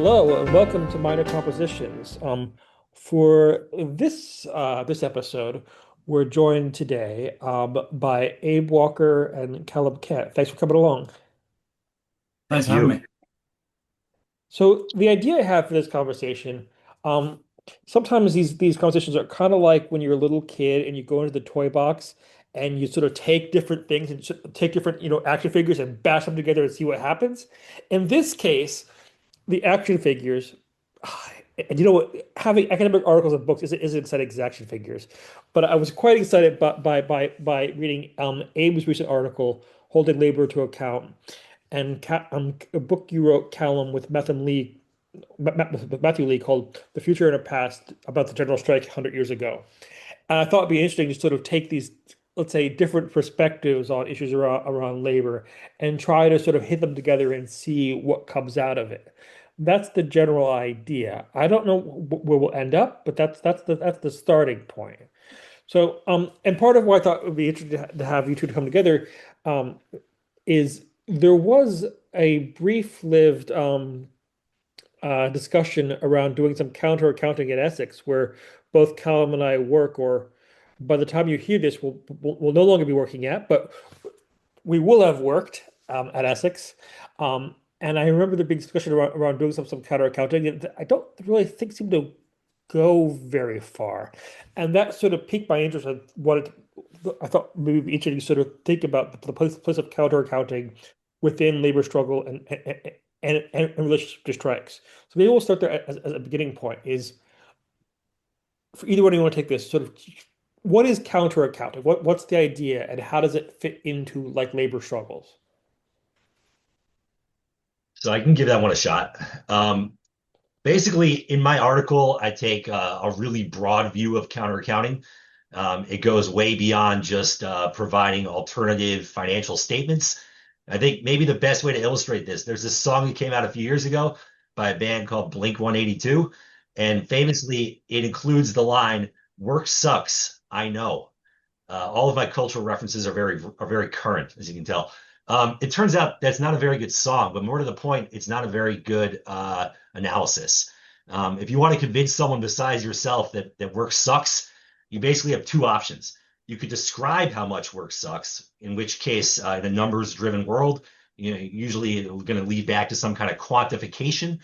Hello and welcome to Minor Compositions. For this episode, we're joined today by Abe Walker and Callum Kent. Thanks for coming along. Thanks Thank for having you. me. So the idea I have for this conversation, sometimes these conversations are kind of like when you're a little kid and you go into the toy box and you sort of take different things and take different action figures and bash them together and see what happens. In this case, the action figures. And you know what? Having academic articles and books isn't exciting as action figures, but I was quite excited by reading Abe's recent article, "Holding Labor to Account," and a book you wrote, Callum, with Matthew Lee, called "The Future and the Past," about the general strike 100 years ago. And I thought it'd be interesting to sort of take these, let's say, different perspectives on issues around labor and try to sort of hit them together and see what comes out of it. That's the general idea. I don't know where we'll end up, but that's the starting point. So, and part of why I thought it would be interesting to have you two to come together, is there was a brief-lived discussion around doing some counter accounting in Essex, where both Callum and I work, or by the time you hear this, we'll no longer be working at, but we will have worked at Essex. And I remember the big discussion around doing some counter accounting, and I don't really think seemed to go very far. And that sort of piqued my interest. I thought maybe it'd be interesting to sort of think about the place of counter accounting within labor struggle and in relationship to strikes. So maybe we'll start there as a beginning point. Is for either one of you want to take this sort of, what is counter accounting? What's the idea and how does it fit into like labor struggles? So I can give that one a shot. Basically, in my article, I take a really broad view of counter accounting. It goes way beyond just providing alternative financial statements. I think maybe the best way to illustrate this, there's this song that came out a few years ago by a band called Blink 182, and famously, it includes the line, "Work sucks, I know." All of my cultural references are very current, as you can tell. It turns out that's not a very good song, but more to the point, it's not a very good analysis. If you want to convince someone besides yourself that work sucks, you basically have two options. You could describe how much work sucks, in which case, in a numbers-driven world, usually it's going to lead back to some kind of quantification,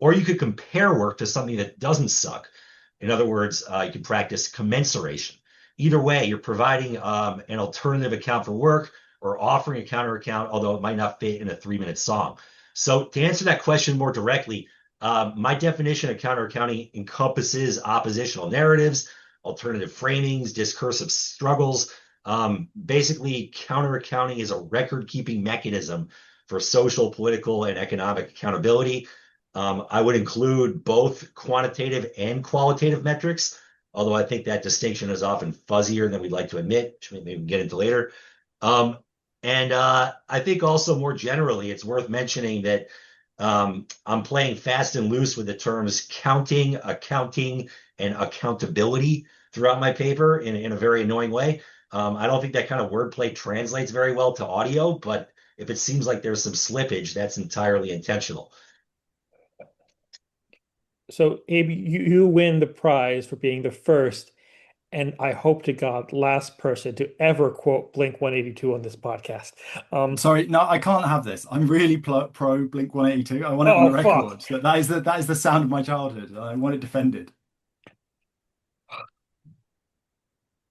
or you could compare work to something that doesn't suck. In other words, you could practice commensuration. Either way, you're providing an alternative account for work or offering a counter account, although it might not fit in a 3-minute song. So to answer that question more directly, my definition of counter accounting encompasses oppositional narratives, alternative framings, discursive struggles. Basically, counter accounting is a record-keeping mechanism for social, political, and economic accountability. I would include both quantitative and qualitative metrics, although I think that distinction is often fuzzier than we'd like to admit, which maybe we can get into later. Um, and I think also more generally, it's worth mentioning that I'm playing fast and loose with the terms counting, accounting, and accountability throughout my paper in a very annoying way. I don't think that kind of wordplay translates very well to audio, but if it seems like there's some slippage, that's entirely intentional. So, Abe, you win the prize for being the first, and I hope to God, last person to ever quote Blink 182 on this podcast. Um, Sorry, no, I can't have this. I'm really pro Blink 182. I want it on the oh, fuck. record. That is the sound of my childhood. I want it defended.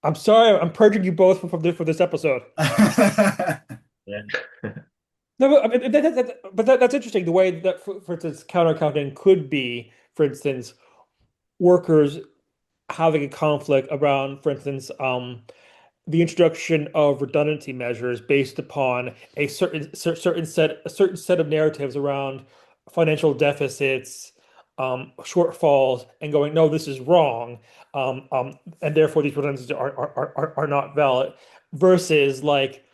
I'm sorry, I'm purging you both for this episode. Yeah. No, but, I mean, that's interesting. The way that, for instance, counter accounting could be, for instance, workers having a conflict around, for instance, the introduction of redundancy measures based upon a certain set of narratives around financial deficits, shortfalls, and going, no, this is wrong, and therefore these redundancies are not valid, versus like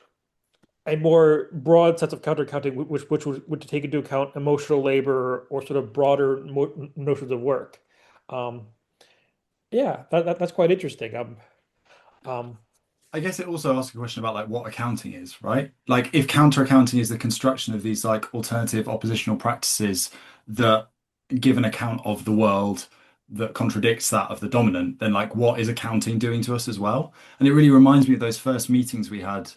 a more broad sense of counter accounting, which would take into account emotional labor or sort of broader mo notions of work. Um, yeah, that's quite interesting. Um, I guess it also asks a question about like what accounting is, right? Like if counter accounting is the construction of these like alternative oppositional practices that give an account of the world that contradicts that of the dominant, then like what is accounting doing to us as well? And it really reminds me of those first meetings we had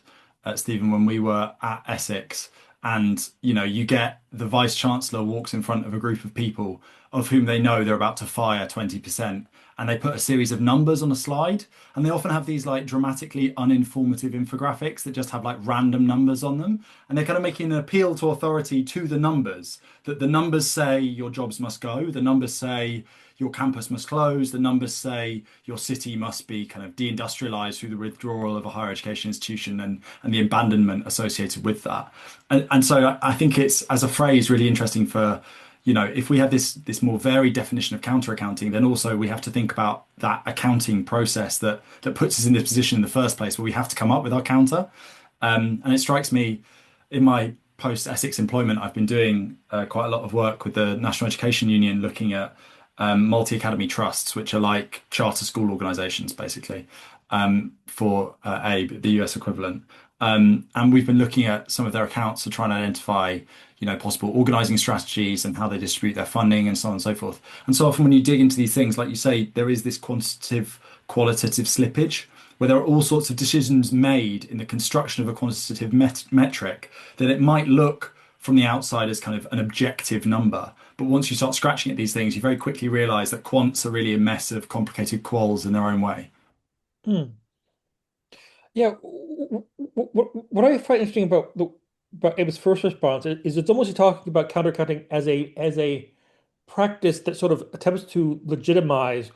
at Stephen when we were at Essex. And you get the vice chancellor walks in front of a group of people of whom they know they're about to fire 20%, and they put a series of numbers on a slide, and they often have these like dramatically uninformative infographics that just have like random numbers on them, and they're kind of making an appeal to authority to the numbers, that the numbers say your jobs must go, the numbers say your campus must close, the numbers say your city must be kind of deindustrialized through the withdrawal of a higher education institution and the abandonment associated with that. And so I think it's, as a phrase, really interesting for, if we have this more varied definition of counter accounting, then also we have to think about that accounting process that puts us in this position in the first place where we have to come up with our counter. And it strikes me in my post Essex employment, I've been doing quite a lot of work with the National Education Union looking at multi-academy trusts, which are like charter school organizations, basically, for ABE, the US equivalent. And we've been looking at some of their accounts to try and identify, possible organizing strategies and how they distribute their funding and so on and so forth. And so often when you dig into these things, like you say, there is this quantitative, qualitative slippage where there are all sorts of decisions made in the construction of a quantitative metric that it might look from the outside as kind of an objective number. But once you start scratching at these things, you very quickly realize that quants are really a mess of complicated quals in their own way. Hmm. Yeah, what I find interesting about Abe's first response is it's almost talking about counteraccounting as a practice that sort of attempts to legitimize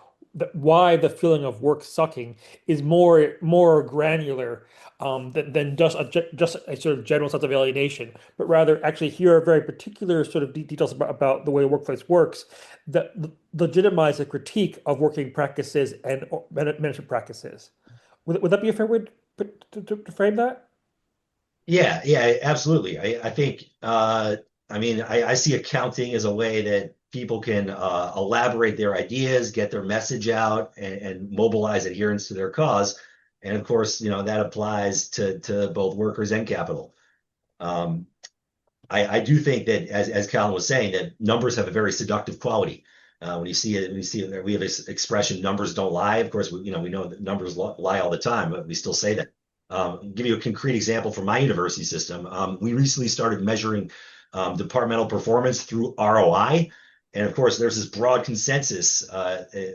why the feeling of work sucking is more granular than just a sort of general sense of alienation, but rather actually here are very particular sort of details about the way the workplace works that legitimize a critique of working practices and management practices. Would that be a fair way to frame that? Yeah, yeah, absolutely. I think, I mean, I see accounting as a way that people can elaborate their ideas, get their message out, and mobilize adherence to their cause. And of course, that applies to both workers and capital. Um, I do think that, as Callum was saying, that numbers have a very seductive quality. When you see it, we have this expression, numbers don't lie. Of course, we know that numbers lie all the time, but we still say that. Give you a concrete example from my university system. We recently started measuring departmental performance through ROI. And of course, there's this broad consensus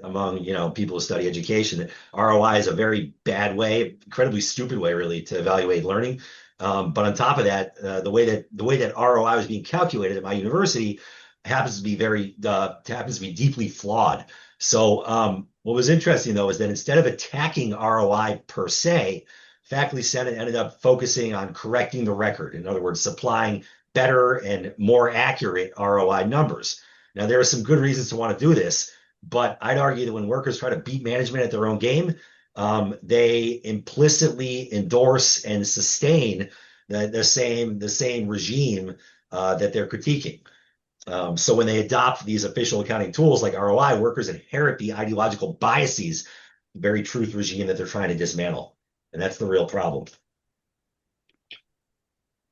among people who study education that ROI is a very bad way, incredibly stupid way, really, to evaluate learning. But on top of that, the way that ROI was being calculated at my university happens to be deeply flawed. So what was interesting though is that instead of attacking ROI per se, Faculty Senate ended up focusing on correcting the record. In other words, supplying better and more accurate ROI numbers. Now, there are some good reasons to want to do this, but I'd argue that when workers try to beat management at their own game, they implicitly endorse and sustain the same regime that they're critiquing. So when they adopt these official accounting tools like ROI, workers inherit the ideological biases, the very truth regime that they're trying to dismantle. And that's the real problem.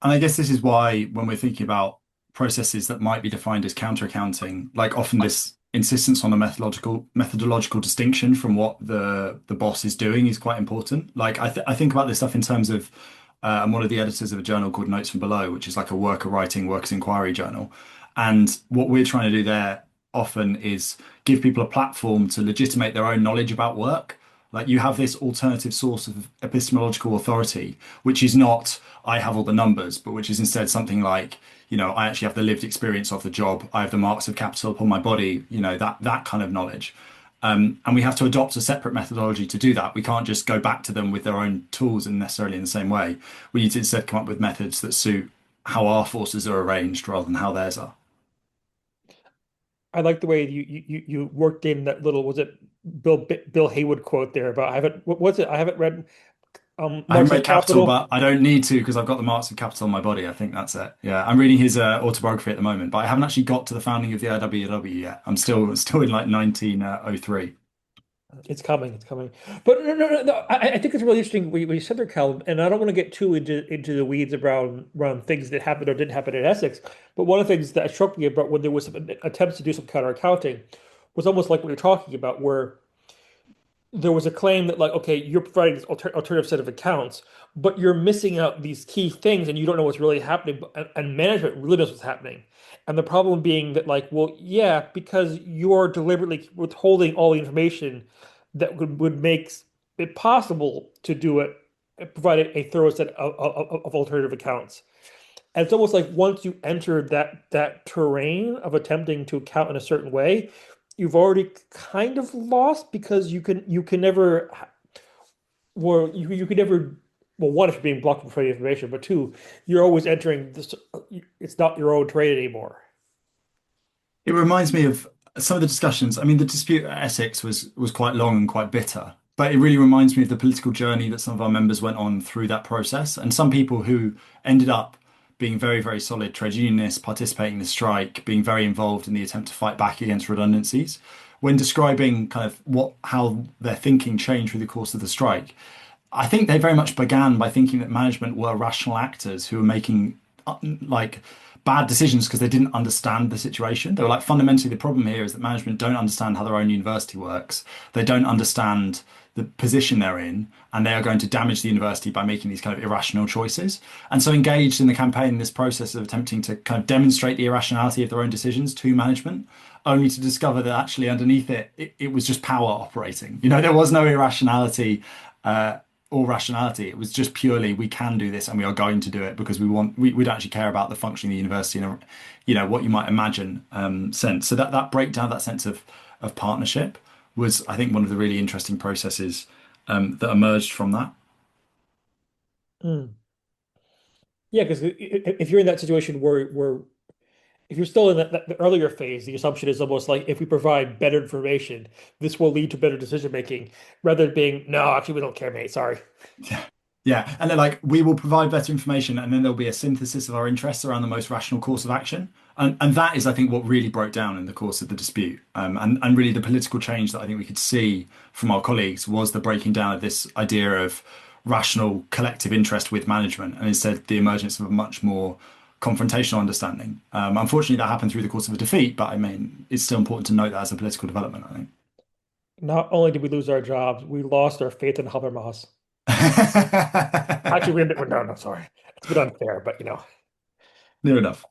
And I guess this is why when we're thinking about processes that might be defined as counter accounting, like often this insistence on a methodological distinction from what the boss is doing is quite important. Like I think about this stuff in terms of I'm one of the editors of a journal called Notes from Below, which is like a worker writing, workers inquiry journal. And what we're trying to do there often is give people a platform to legitimate their own knowledge about work. Like you have this alternative source of epistemological authority, which is not, I have all the numbers, but which is instead something like, I actually have the lived experience of the job. I have the marks of capital upon my body, that kind of knowledge. And we have to adopt a separate methodology to do that. We can't just go back to them with their own tools and necessarily in the same way. We need to instead come up with methods that suit how our forces are arranged rather than how theirs are. I like the way you worked in that little, was it Bill Haywood quote there about I haven't, what was it? I haven't read I haven't Marx of read Capital, Capital. but I don't need to because I've got the marks of capital on my body. I think that's it. Yeah, I'm reading his autobiography at the moment, but I haven't actually got to the founding of the IWW yet. I'm still in like 1903. It's coming. It's coming. But no. I think it's really interesting what you said there, Callum. And I don't want to get too into the weeds around things that happened or didn't happen in Essex. But one of the things that struck me about when there was some attempts to do some counter accounting was almost like what you're talking about, where there was a claim that like, okay, you're providing this alternative set of accounts, but you're missing out these key things, and you don't know what's really happening. And management really knows what's happening. And the problem being that like, well, yeah, because you are deliberately withholding all the information that would make it possible to do it, provide a thorough set of alternative accounts. And it's almost like once you enter that terrain of attempting to account in a certain way, you've already kind of lost because you can never well you can never well, one, if you're being blocked from providing information, but two, you're always entering this, it's not your own trade anymore. It reminds me of some of the discussions. I mean, the dispute at Essex was quite long and quite bitter, but it really reminds me of the political journey that some of our members went on through that process. And some people who ended up being very, very solid trade unionists, participating in the strike, being very involved in the attempt to fight back against redundancies, when describing kind of how their thinking changed through the course of the strike, I think they very much began by thinking that management were rational actors who were making like bad decisions because they didn't understand the situation. They were like, fundamentally, the problem here is that management don't understand how their own university works. They don't understand the position they're in, and they are going to damage the university by making these kind of irrational choices. And so engaged in the campaign, in this process of attempting to kind of demonstrate the irrationality of their own decisions to management, only to discover that actually underneath it was just power operating. You know, there was no irrationality or rationality. It was just purely we can do this and we are going to do it because we don't actually care about the functioning of the university in a, you know, what you might imagine sense. So that breakdown, that sense of partnership was, I think, one of the really interesting processes that emerged from that. Mm. Yeah, because if you're in that situation where if you're still in the earlier phase, the assumption is almost like if we provide better information, this will lead to better decision making, rather than being, no, actually, we don't care, mate. Sorry. Yeah. Yeah. And they're like, we will provide better information and then there'll be a synthesis of our interests around the most rational course of action. And that is, I think, what really broke down in the course of the dispute. And really the political change that I think we could see from our colleagues was the breaking down of this idea of rational collective interest with management and instead the emergence of a much more confrontational understanding. Unfortunately, that happened through the course of a defeat, but I mean, it's still important to note that as a political development, I think. Not only did we lose our jobs, we lost our faith in Habermas. Actually, no, sorry. It's a bit unfair, but you know. Near enough.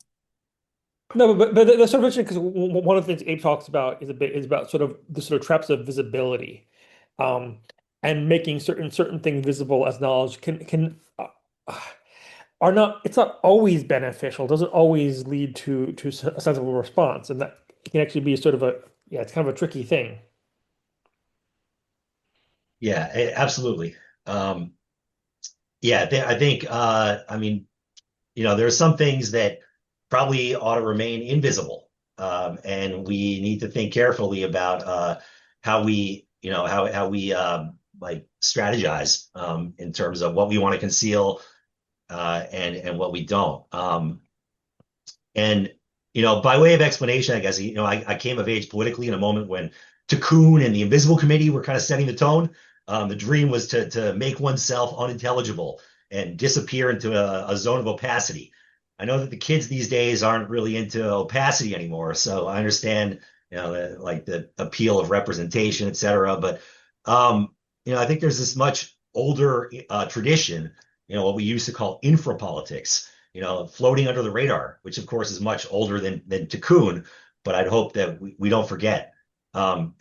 No, but that's sort of interesting because one of the things Abe talks about is about sort of the sort of traps of visibility, um, and making certain things visible as knowledge are not it's not always beneficial, doesn't always lead to a sensible response, and that can actually be sort of a yeah, it's kind of a tricky thing. Yeah, absolutely. Yeah, I think, I mean, there's some things that probably ought to remain invisible. And we need to think carefully about how we like strategize in terms of what we want to conceal and what we don't. And by way of explanation, I guess I came of age politically in a moment when Tikkun and the Invisible Committee were kind of setting the tone. The dream was to make oneself unintelligible and disappear into a zone of opacity. I know that the kids these days aren't really into opacity anymore, so I understand, like the appeal of representation, et cetera. But I think there's this much older tradition, what we used to call infrapolitics, floating under the radar, which of course is much older than Tikkun, but I'd hope that we don't forget. And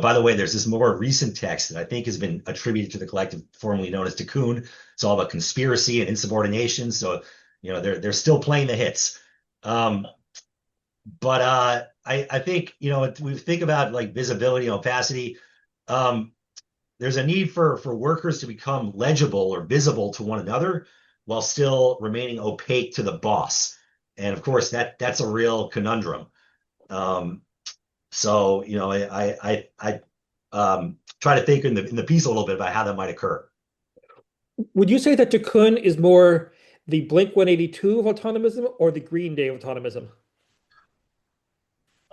by the way, there's this more recent text that I think has been attributed to the collective formerly known as Tikkun. It's all about conspiracy and insubordination. So, they're still playing the hits. But I think, we think about like visibility and opacity. There's a need for workers to become legible or visible to one another while still remaining opaque to the boss. And of course, that's a real conundrum. So, I try to think in the piece a little bit about how that might occur. Would you say that Tikkun is more the Blink 182 of autonomism or the Green Day of autonomism?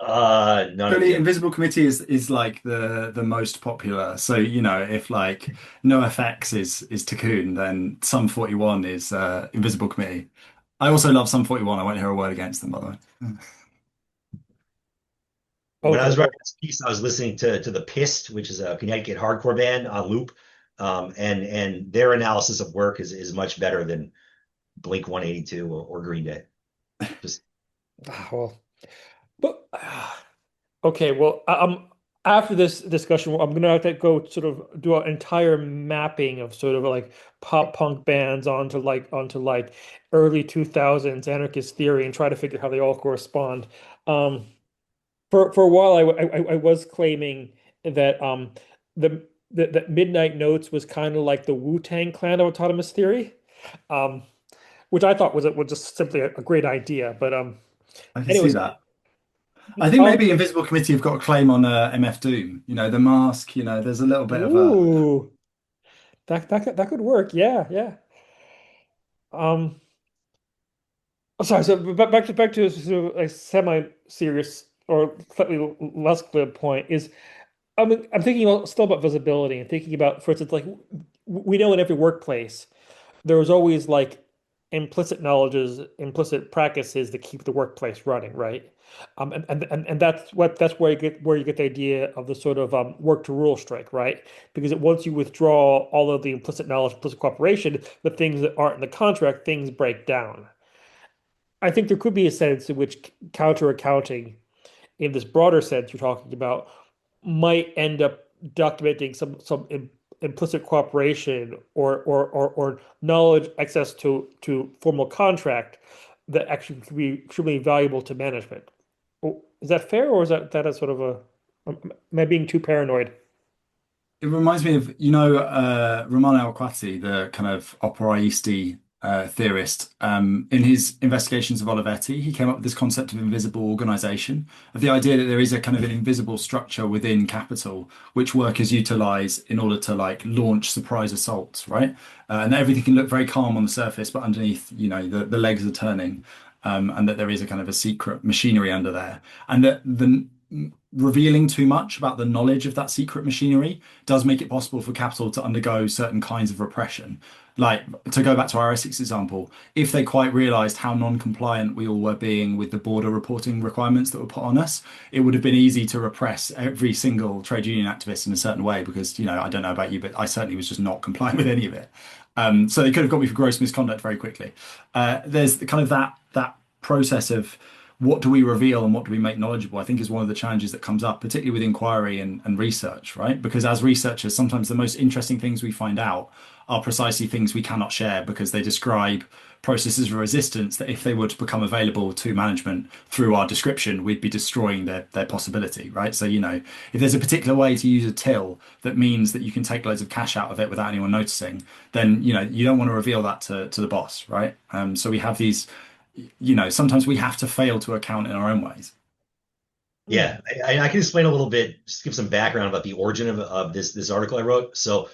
None of Only the Invisible Committee is like the most popular. So, if like NoFX is Tikkun, then Sum 41 is Invisible Committee. I also love Sum 41. I won't hear a word against them, by the way. When I Okay, was writing well, this piece, I was listening to the Pissed, which is a Connecticut hardcore band on loop. And their analysis of work is much better than Blink 182 or Green Day. Just well, but okay, well, after this discussion, I'm gonna have to go sort of do an entire mapping of sort of like pop punk bands onto like early 2000s anarchist theory and try to figure how they all correspond. Um, for a while, I was claiming that the that Midnight Notes was kind of like the Wu-Tang Clan of autonomous theory, um, which I thought was just simply a great idea. But I can see anyways, that. I think um, maybe Invisible Committee have got a claim on MF Doom. The mask. There's a little bit of a. ooh. That could work. Yeah, yeah. Um, sorry. So back to sort of a semi-serious or slightly less clear point is I'm thinking still about visibility and thinking about, for instance, like we know in every workplace there was always like implicit knowledges, implicit practices that keep the workplace running, right? And that's where you get the idea of the sort of work to rule strike, right? Because once you withdraw all of the implicit knowledge, implicit cooperation, the things that aren't in the contract, things break down. I think there could be a sense in which counter accounting, in this broader sense you're talking about, might end up documenting some implicit cooperation or knowledge access to formal contract that actually could be extremely valuable to management. Is that fair, or is that a sort of a am I being too paranoid? It reminds me of, Romano Alquati, the kind of operaist theorist. In his investigations of Olivetti, he came up with this concept of invisible organization, of the idea that there is a kind of an invisible structure within capital which workers utilize in order to like launch surprise assaults, right? And that everything can look very calm on the surface, but underneath, the legs are turning, and that there is a kind of a secret machinery under there, and that the revealing too much about the knowledge of that secret machinery does make it possible for capital to undergo certain kinds of repression. Like, to go back to our Essex example, if they quite realized how non-compliant we all were being with the border reporting requirements that were put on us, it would have been easy to repress every single trade union activist in a certain way because, I don't know about you, but I certainly was just not compliant with any of it. So they could have got me for gross misconduct very quickly. There's the kind of that process of what do we reveal and what do we make knowledgeable, I think is one of the challenges that comes up, particularly with inquiry and research, right? Because as researchers, sometimes the most interesting things we find out are precisely things we cannot share because they describe processes of resistance that if they were to become available to management through our description, we'd be destroying their possibility, right? So, if there's a particular way to use a till that means that you can take loads of cash out of it without anyone noticing, then, you don't want to reveal that to the boss, right? So we have these, sometimes we have to fail to account in our own ways. Hmm. Yeah, I can explain a little bit, just give some background about the origin of this article I wrote. So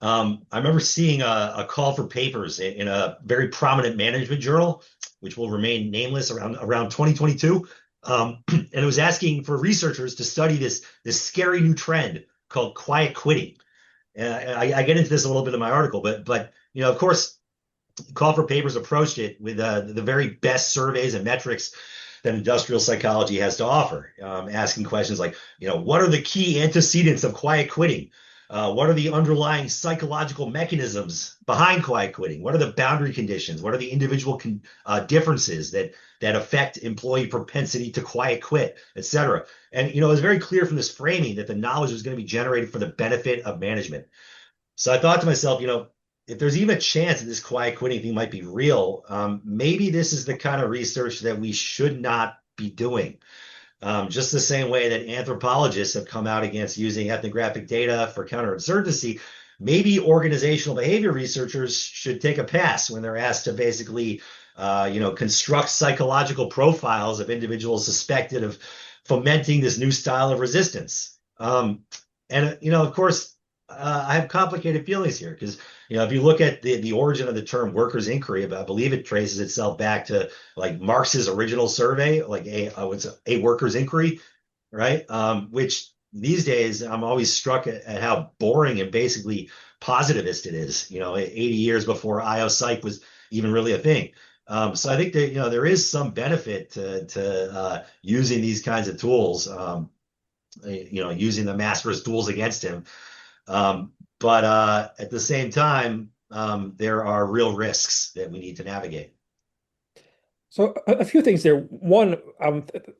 I remember seeing a call for papers in a very prominent management journal, which will remain nameless around 2022. And it was asking for researchers to study this scary new trend called quiet quitting. And I get into this a little bit in my article, but of course, call for papers approached it with the very best surveys and metrics that industrial psychology has to offer, asking questions like, what are the key antecedents of quiet quitting? What are the underlying psychological mechanisms behind quiet quitting? What are the boundary conditions? What are the individual differences that affect employee propensity to quiet quit, et cetera? And it was very clear from this framing that the knowledge was going to be generated for the benefit of management. So I thought to myself, if there's even a chance that this quiet quitting thing might be real, maybe this is the kind of research that we should not be doing. Just the same way that anthropologists have come out against using ethnographic data for counterinsurgency, maybe organizational behavior researchers should take a pass when they're asked to basically, construct psychological profiles of individuals suspected of fomenting this new style of resistance. And of course, I have complicated feelings here because, If you look at the origin of the term workers' inquiry, I believe it traces itself back to like Marx's original survey, like what's a workers' inquiry, right? Which these days I'm always struck at how boring and basically positivist it is. 80 years before IO-Psych was even really a thing. So I think that there is some benefit to using these kinds of tools. Using the master's tools against him. But at the same time, there are real risks that we need to navigate. So a few things there. One,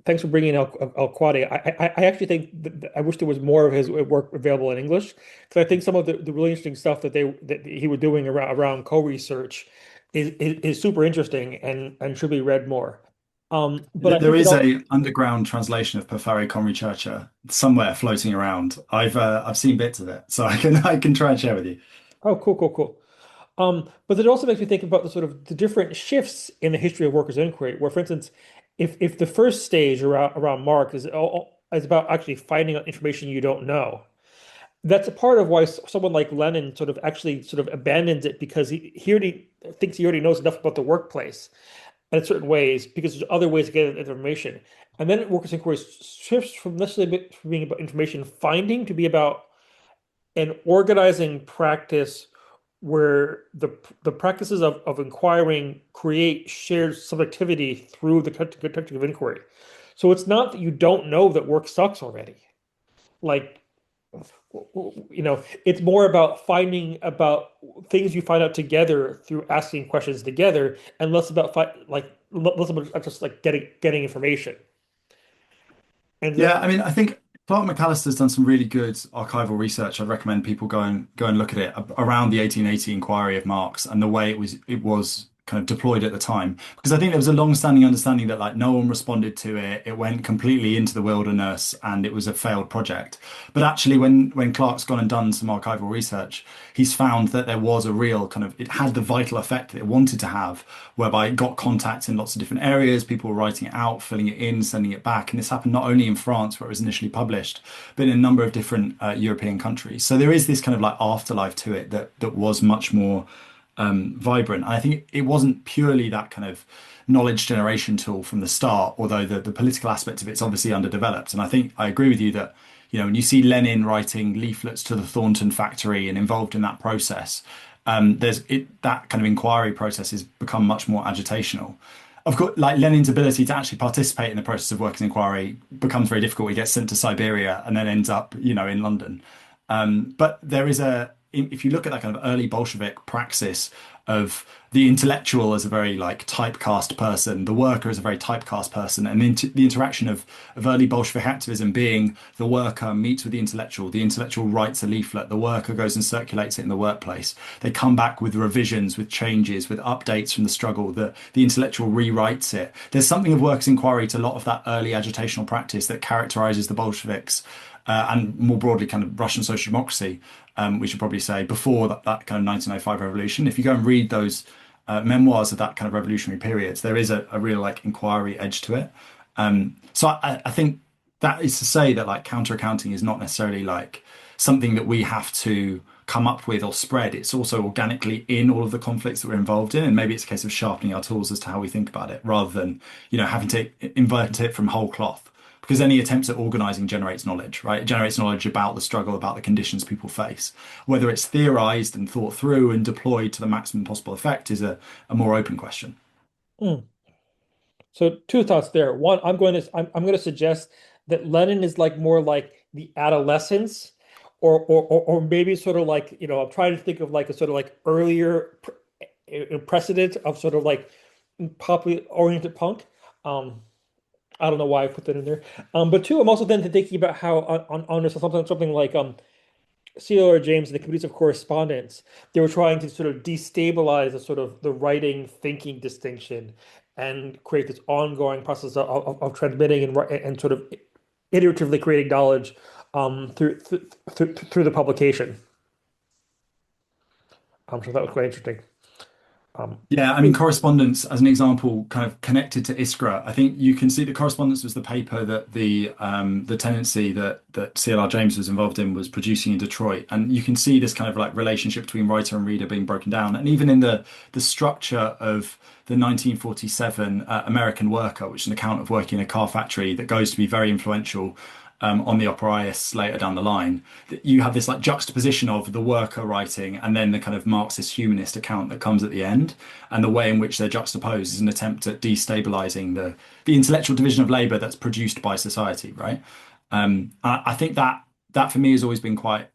thanks for bringing Al-Quadi. I actually think I wish there was more of his work available in English because I think some of the really interesting stuff that he was doing around co-research is super interesting and should be read more. But I There think is a underground translation of Perfare con Rechercha somewhere floating around. I've seen bits of it, so I can try and share with you. oh, cool, cool, cool. But it also makes me think about the sort of the different shifts in the history of workers' inquiry, where, for instance, if the first stage around Marx is about actually finding out information you don't know, that's a part of why someone like Lenin sort of actually sort of abandons it because he already thinks he already knows enough about the workplace in certain ways because there's other ways to get information. And then workers' inquiry shifts from necessarily from being about information finding to be about an organizing practice where the practices of inquiring create shared subjectivity through the detective of inquiry. So it's not that you don't know that work sucks already. Like, it's more about finding about things you find out together through asking questions together, and less about less about just like getting information. And Yeah, I mean, I think Clark McAllister's done some really good archival research. I'd recommend people go and look at it around the 1880 inquiry of Marx and the way it was kind of deployed at the time. Because I think there was a long-standing understanding that like no one responded to it. It went completely into the wilderness and it was a failed project. But actually, when Clark's gone and done some archival research, he's found that there was a real kind of it had the vital effect that it wanted to have, whereby it got contacts in lots of different areas. People were writing it out, filling it in, sending it back. And this happened not only in France, where it was initially published, but in a number of different European countries. So there is this kind of like afterlife to it that was much more vibrant. And I think it wasn't purely that kind of knowledge generation tool from the start, although the political aspect of it's obviously underdeveloped. And I think I agree with you that, when you see Lenin writing leaflets to the Thornton factory and involved in that process, that kind of inquiry process has become much more agitational. Of course, like Lenin's ability to actually participate in the process of workers' inquiry becomes very difficult. He gets sent to Siberia and then ends up, in London. But there is if you look at that kind of early Bolshevik praxis of the intellectual as a very like typecast person, the worker as a very typecast person, and the interaction of early Bolshevik activism being the worker meets with the intellectual writes a leaflet, the worker goes and circulates it in the workplace. They come back with revisions, with changes, with updates from the struggle, the intellectual rewrites it. There's something of workers' inquiry to a lot of that early agitational practice that characterizes the Bolsheviks and more broadly kind of Russian social democracy, we should probably say, before that kind of 1905 revolution. If you go and read those memoirs of that kind of revolutionary period, there is a real like inquiry edge to it. So I think that is to say that like counter accounting is not necessarily like something that we have to come up with or spread. It's also organically in all of the conflicts that we're involved in, and maybe it's a case of sharpening our tools as to how we think about it, rather than having to invert it from whole cloth. Because any attempts at organizing generates knowledge, right? It generates knowledge about the struggle, about the conditions people face. Whether it's theorized and thought through and deployed to the maximum possible effect is a more open question. Hmm. So two thoughts there. One, I'm going to suggest that Lenin is like more like the adolescence, or maybe sort of like I'm trying to think of like a sort of like earlier precedent of sort of like popular oriented punk. I don't know why I put that in there. But two, I'm also then thinking about how on something like C.L.R. James and the Committees of Correspondence, they were trying to sort of destabilize the sort of the writing thinking distinction and create this ongoing process of transmitting and sort of iteratively creating knowledge through the publication. So that was quite interesting. Um, Yeah, I mean, correspondence, as an example, kind of connected to Iskra. I think you can see that correspondence was the paper that the tenancy that CLR James was involved in was producing in Detroit, and you can see this kind of like relationship between writer and reader being broken down, and even in the structure of the 1947 American Worker, which is an account of working in a car factory that goes to be very influential on the operaists later down the line, that you have this like juxtaposition of the worker writing and then the kind of Marxist humanist account that comes at the end, and the way in which they're juxtaposed is an attempt at destabilizing the intellectual division of labor that's produced by society, right? I think that for me has always been quite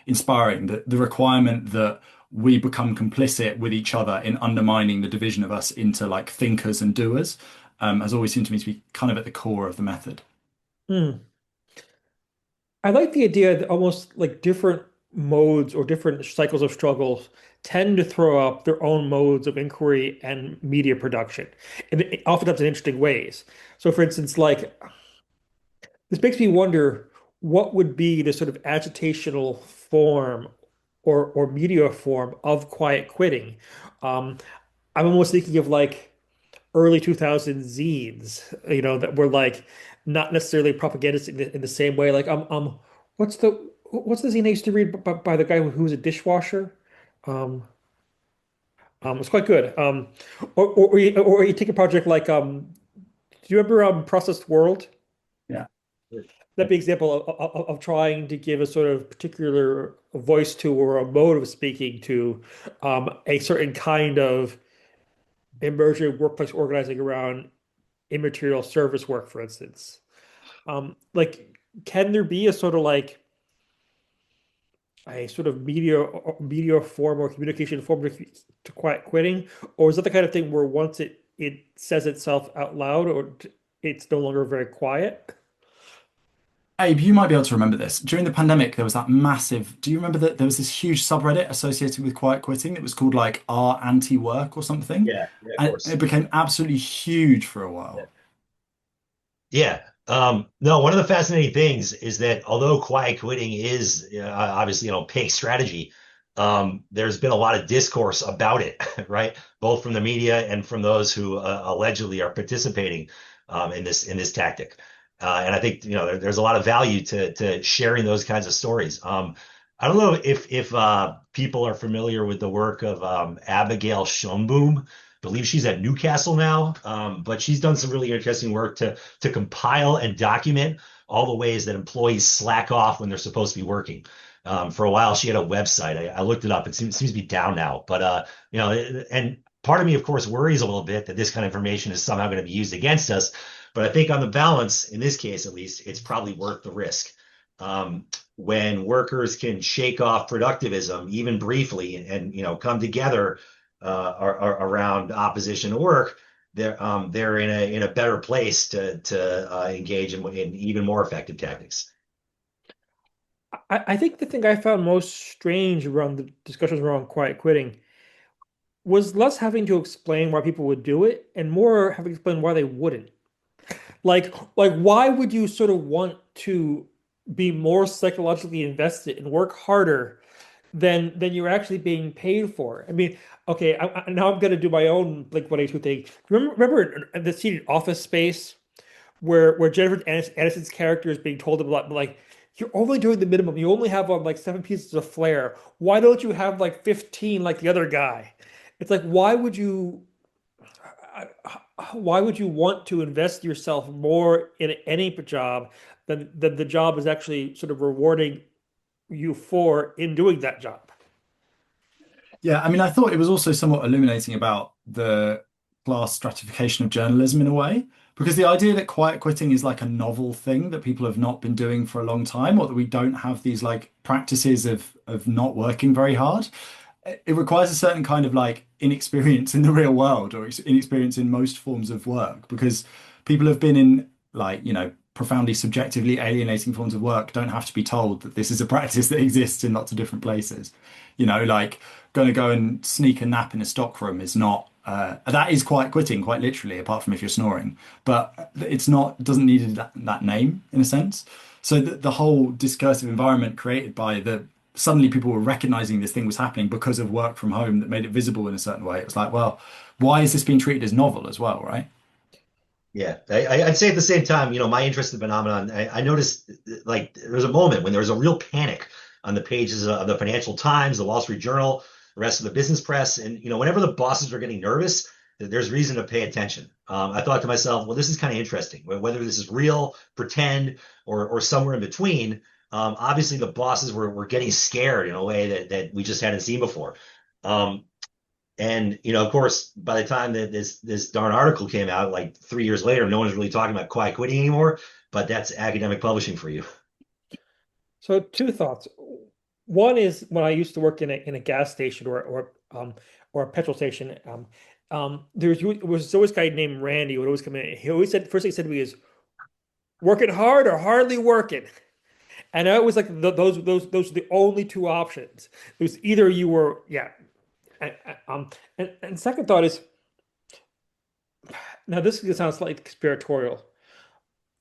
inspiring. That the requirement that we become complicit with each other in undermining the division of us into like thinkers and doers has always seemed to me to be kind of at the core of the method. hmm. I like the idea that almost like different modes or different cycles of struggles tend to throw up their own modes of inquiry and media production, and oftentimes in interesting ways. So, for instance, like this makes me wonder what would be the sort of agitational form or media form of quiet quitting. Um, I'm almost thinking of like early 2000s zines, that were like not necessarily propagandistic in the same way. Like, what's the zine I used to read by the guy who was a dishwasher? Um, it's quite good. Or you take a project like, do you remember Processed World? Yeah. That'd be an example of trying to give a sort of particular voice to or a mode of speaking to a certain kind of emergent workplace organizing around immaterial service work, for instance. Like, can there be a sort of like a sort of media form or communication form to quiet quitting, or is that the kind of thing where once it says itself out loud, or it's no longer very quiet? Abe, you might be able to remember this. During the pandemic, there was that massive. Do you remember that there was this huge subreddit associated with quiet quitting that was called like R anti-work or something? Yeah, yeah, of And it course. became absolutely huge for a Yeah. while. Yeah. No, one of the fascinating things is that although quiet quitting is obviously, paid strategy, there's been a lot of discourse about it, right? Both from the media and from those who allegedly are participating in this tactic. And I think, there's a lot of value to sharing those kinds of stories. I don't know if people are familiar with the work of Abigail Schonboom. I believe she's at Newcastle now, but she's done some really interesting work to compile and document all the ways that employees slack off when they're supposed to be working. For a while, she had a website. I looked it up. It seems to be down now, but and part of me, of course, worries a little bit that this kind of information is somehow going to be used against us. But I think on the balance, in this case at least, it's probably worth the risk. When workers can shake off productivism even briefly and come together around opposition to work, they're in a better place to engage in even more effective tactics. I think the thing I found most strange around the discussions around quiet quitting was less having to explain why people would do it and more having to explain why they wouldn't. Like why would you sort of want to be more psychologically invested and work harder than you're actually being paid for? I mean, okay, now I'm gonna do my own like 182 thing. Remember the scene in Office Space where Jennifer Aniston's character is being told about like you're only doing the minimum. You only have like 7 pieces of flair. Why don't you have like 15 like the other guy? It's like why would you want to invest yourself more in any job than the job is actually sort of rewarding you for in doing that job? Yeah, I mean, I thought it was also somewhat illuminating about the class stratification of journalism in a way, because the idea that quiet quitting is like a novel thing that people have not been doing for a long time, or that we don't have these like practices of not working very hard, it requires a certain kind of like inexperience in the real world or inexperience in most forms of work, because people have been in like, profoundly subjectively alienating forms of work don't have to be told that this is a practice that exists in lots of different places. Like going to go and sneak a nap in a stockroom is not that is quite quitting, quite literally, apart from if you're snoring. But it's not doesn't need that name in a sense. So the whole discursive environment created by suddenly people were recognizing this thing was happening because of work from home that made it visible in a certain way. It was like, well, why is this being treated as novel as well, right? Yeah, I'd say at the same time, my interest in the phenomenon, I noticed like there was a moment when there was a real panic on the pages of the Financial Times, the Wall Street Journal, the rest of the business press. And, whenever the bosses are getting nervous, there's reason to pay attention. I thought to myself, well, this is kind of interesting, whether this is real, pretend, or somewhere in between. Obviously, the bosses were getting scared in a way that we just hadn't seen before. Um, and of course, by the time that this darn article came out, like 3 years later, no one's really talking about quiet quitting anymore. But that's academic publishing for you. So two thoughts. One is when I used to work in a gas station or a petrol station. Was always a guy named Randy who would always come in. He always said first thing he said to me is working hard or hardly working. And I was like those are the only two options. It was either you were and second thought is now this is gonna sound slightly conspiratorial.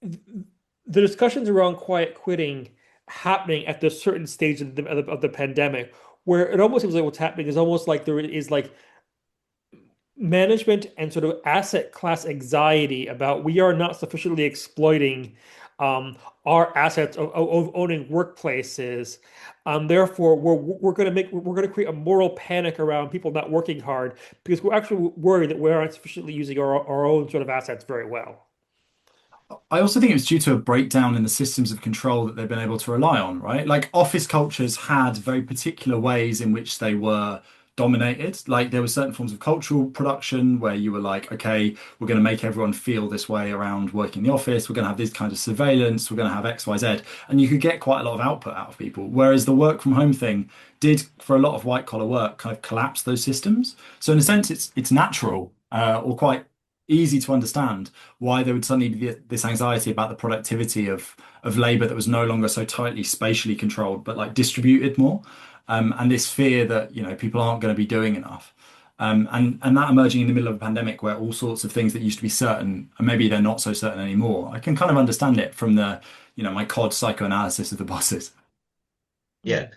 The discussions around quiet quitting happening at the certain stage of the pandemic, where it almost seems like what's happening is almost like there is like management and sort of asset class anxiety about we are not sufficiently exploiting our assets of owning workplaces. Therefore, we're going to create a moral panic around people not working hard because we're actually worried that we aren't sufficiently using our own sort of assets very well. I also think it was due to a breakdown in the systems of control that they've been able to rely on, right? Like office cultures had very particular ways in which they were dominated. Like there were certain forms of cultural production where you were like, okay, we're going to make everyone feel this way around working in the office. We're going to have this kind of surveillance. We're going to have X, Y, Z. And you could get quite a lot of output out of people. Whereas the work from home thing did, for a lot of white collar work, kind of collapse those systems. So in a sense, it's natural or quite easy to understand why there would suddenly be this anxiety about the productivity of labor that was no longer so tightly spatially controlled, but like distributed more, and this fear that people aren't going to be doing enough, and that emerging in the middle of a pandemic where all sorts of things that used to be certain and maybe they're not so certain anymore. I can kind of understand it from the my COD psychoanalysis of the bosses. Yeah.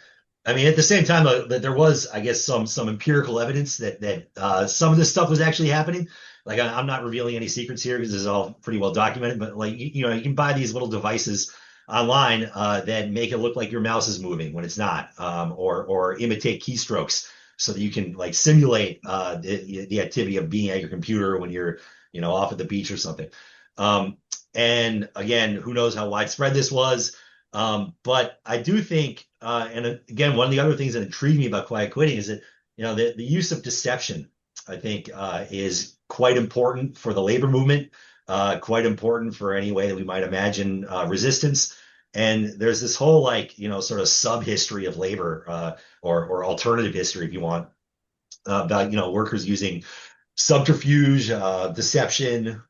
I mean, at the same time, that there was, I guess, some empirical evidence that some of this stuff was actually happening. Like, I'm not revealing any secrets here because this is all pretty well documented. But like, you can buy these little devices online that make it look like your mouse is moving when it's not, or imitate keystrokes so that you can like simulate the activity of being at your computer when you're off at the beach or something. And again, who knows how widespread this was. But I do think, and again, one of the other things that intrigued me about quiet quitting is that, the use of deception, I think, is quite important for the labor movement, quite important for any way that we might imagine resistance. And there's this whole sort of sub-history of labor, or alternative history, if you want, about, workers using subterfuge, deception,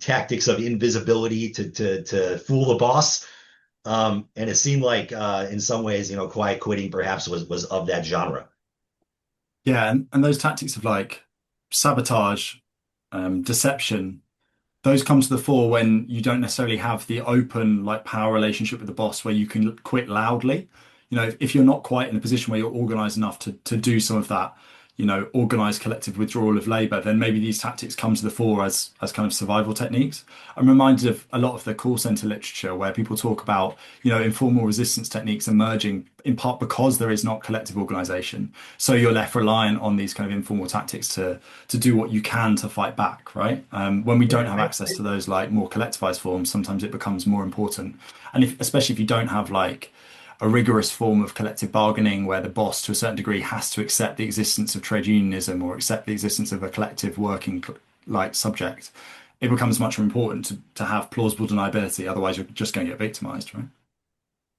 tactics of invisibility to fool the boss. And it seemed like in some ways, quiet quitting perhaps was of that genre. Yeah, and those tactics of like sabotage, deception, those come to the fore when you don't necessarily have the open like power relationship with the boss where you can quit loudly. If you're not quite in a position where you're organized enough to do some of that, organized collective withdrawal of labor, then maybe these tactics come to the fore as kind of survival techniques. I'm reminded of a lot of the call center literature where people talk about, informal resistance techniques emerging in part because there is not collective organization. So you're left reliant on these kind of informal tactics to do what you can to fight back, right? When we don't have access to those like more collectivized forms, sometimes it becomes more important. And especially if you don't have like a rigorous form of collective bargaining where the boss to a certain degree has to accept the existence of trade unionism or accept the existence of a collective working like subject, it becomes much more important to have plausible deniability. Otherwise, you're just going to get victimized, right?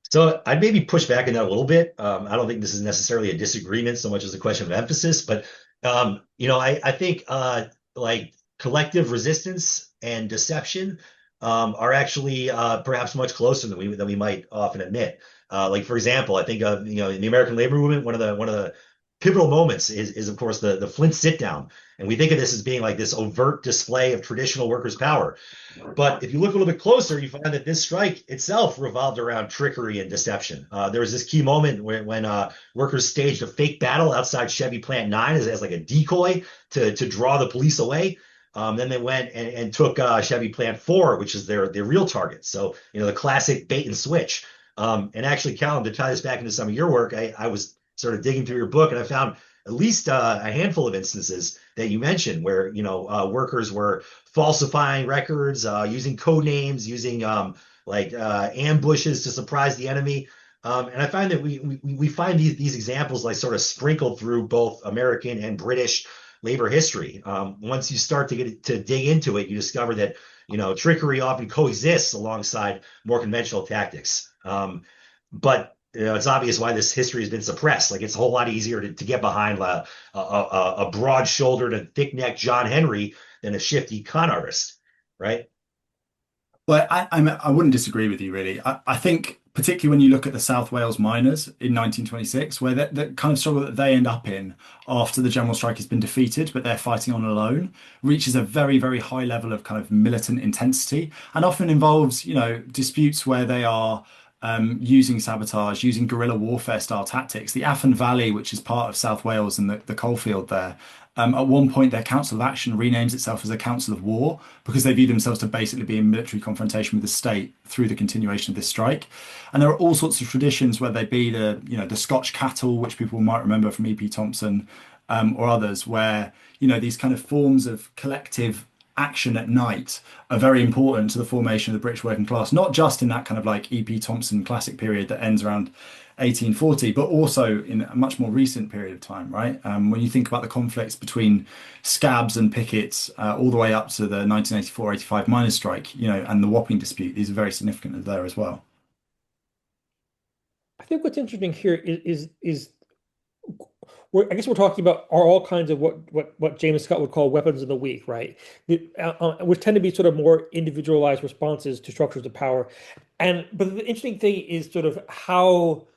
So I'd maybe push back on that a little bit. I don't think this is necessarily a disagreement so much as a question of emphasis, but I think like collective resistance and deception are actually perhaps much closer than we might often admit. Like for example, I think in the American labor movement, one of the pivotal moments is of course the Flint sit down. And we think of this as being like this overt display of traditional workers' power. But if you look a little bit closer, you find that this strike itself revolved around trickery and deception. There was this key moment when workers staged a fake battle outside Chevy Plant 9 as like a decoy to draw the police away. Then they went and took Chevy Plant 4, which is their real target. So, the classic bait and switch. And actually, Callum, to tie this back into some of your work, I was sort of digging through your book and I found at least a handful of instances that you mentioned where, workers were falsifying records, using code names, using ambushes to surprise the enemy. And I find that we find these examples like sort of sprinkled through both American and British labor history. Once you start to dig into it, you discover that trickery often coexists alongside more conventional tactics. But it's obvious why this history has been suppressed. Like it's a whole lot easier to get behind a broad-shouldered and thick-necked John Henry than a shifty con artist, right? Well, I wouldn't disagree with you, really. I think, particularly when you look at the South Wales miners in 1926, where the kind of struggle that they end up in after the general strike has been defeated, but they're fighting on alone, reaches a very, very high level of kind of militant intensity and often involves, disputes where they are using sabotage, using guerrilla warfare style tactics. The Afan Valley, which is part of South Wales and the coalfield there, at one point their Council of Action renames itself as a Council of War because they view themselves to basically be in military confrontation with the state through the continuation of this strike. And there are all sorts of traditions, whether they be the Scotch cattle, which people might remember from E.P. Thompson, or others, where these kind of forms of collective action at night are very important to the formation of the British working class, not just in that kind of like E.P. Thompson classic period that ends around 1840, but also in a much more recent period of time, right? When you think about the conflicts between scabs and pickets, all the way up to the 1984-85 miners' strike, and the Wapping dispute, these are very significant there as well. I think what's interesting here is I guess we're talking about are all kinds of what James Scott would call weapons of the weak, right? Which tend to be sort of more individualized responses to structures of power. But the interesting thing is sort of how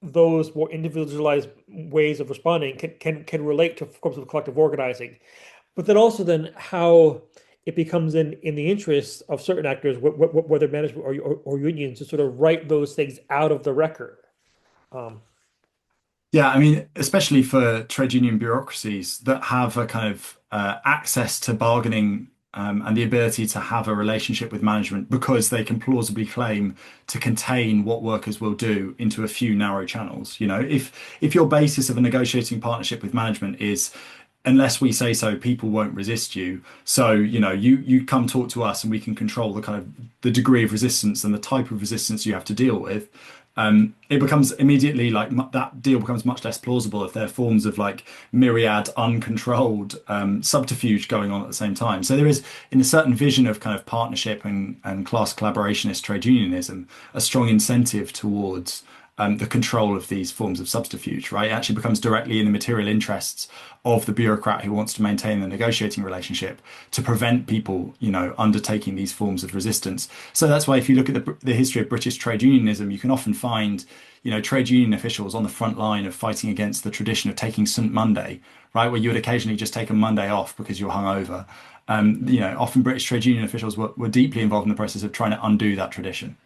those more individualized ways of responding can relate to forms of collective organizing. But then how it becomes in the interests of certain actors, whether management or unions, to sort of write those things out of the record. Yeah, I mean, especially for trade union bureaucracies that have a kind of access to bargaining and the ability to have a relationship with management because they can plausibly claim to contain what workers will do into a few narrow channels. If your basis of a negotiating partnership with management is unless we say so, people won't resist you. So, you come talk to us and we can control the kind of the degree of resistance and the type of resistance you have to deal with. It becomes immediately like that deal becomes much less plausible if there are forms of like myriad uncontrolled subterfuge going on at the same time. So there is, in a certain vision of kind of partnership and class collaborationist trade unionism, a strong incentive towards the control of these forms of subterfuge, right? It actually becomes directly in the material interests of the bureaucrat who wants to maintain the negotiating relationship to prevent people, undertaking these forms of resistance. So that's why if you look at the history of British trade unionism, you can often find, trade union officials on the front line of fighting against the tradition of taking St. Monday, right? Where you would occasionally just take a Monday off because you're hungover. Often British trade union officials were deeply involved in the process of trying to undo that tradition.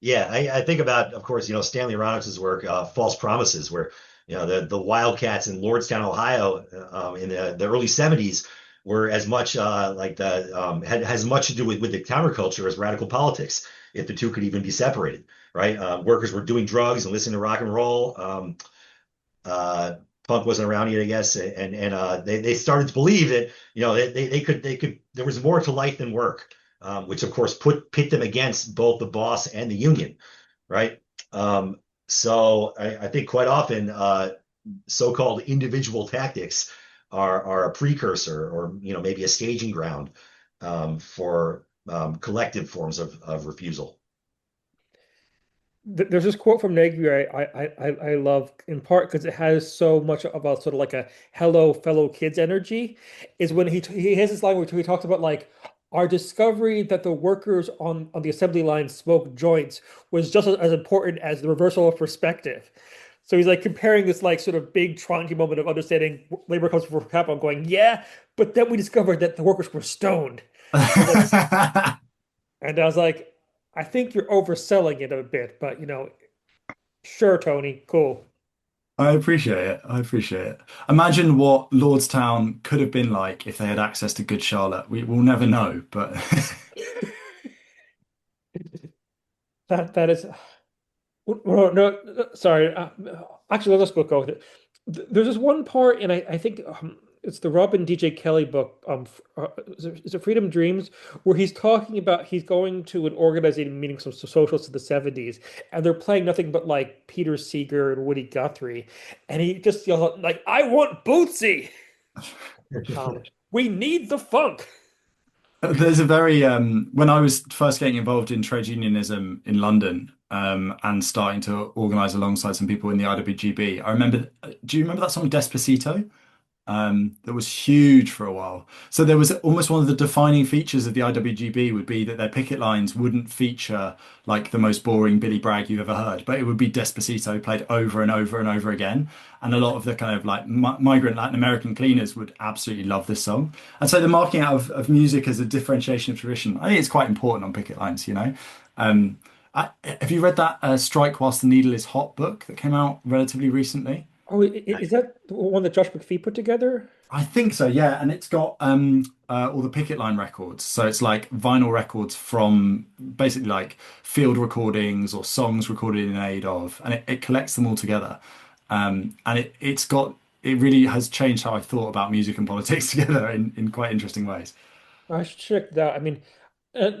Yeah, I think about, of course, Stanley Aronowitz' work, False Promises, where the Wildcats in Lordstown, Ohio, in the early '70s were as much had as much to do with the counterculture as radical politics, if the two could even be separated, right? Workers were doing drugs and listening to rock and roll. Punk wasn't around yet, I guess, and they started to believe that they could there was more to life than work. Which of course pit them against both the boss and the union, right? So I think quite often so-called individual tactics are a precursor or maybe a staging ground for collective forms of refusal. There's this quote from Negri I love in part because it has so much about sort of like a hello fellow kids energy. Is when he has this line where he talks about like our discovery that the workers on the assembly line smoked joints was just as important as the reversal of perspective. So he's like comparing this like sort of big trunky moment of understanding labor comes before capital, going, yeah, but then we discovered that the workers were stoned. I was like, and I was like, I think you're overselling it a bit, but sure, Tony, cool. I appreciate it. I appreciate it. Imagine what Lordstown could have been like if they had access to Good Charlotte. We'll never know, but That is no, no, sorry. Actually, let's go with it. There's this one part, and I think it's the Robin DJ Kelly book. Is it Freedom Dreams, where he's talking about he's going to an organizing meeting, some socialists in the '70s, and they're playing nothing but like Peter Seeger and Woody Guthrie, and he just yells out, like, "I want Bootsy! Um, we need the funk." there's a very when I was first getting involved in trade unionism in London and starting to organize alongside some people in the IWGB, I remember. Do you remember that song Despacito? That was huge for a while. So there was almost one of the defining features of the IWGB would be that their picket lines wouldn't feature like the most boring Billy Bragg you've ever heard, but it would be Despacito played over and over and over again. And a lot of the kind of like migrant Latin American cleaners would absolutely love this song. And so the marking out of music as a differentiation of tradition, I think it's quite important on picket lines, you know. Um, have you read that Strike Whilst the Needle is Hot book that came out relatively recently? Oh, is that the one that Josh McPhee put together? I think so, yeah. And it's got all the picket line records. So it's like vinyl records from basically like field recordings or songs recorded in aid of, and it collects them all together. And it really has changed how I thought about music and politics together in quite interesting ways. I should check that. I mean, uh,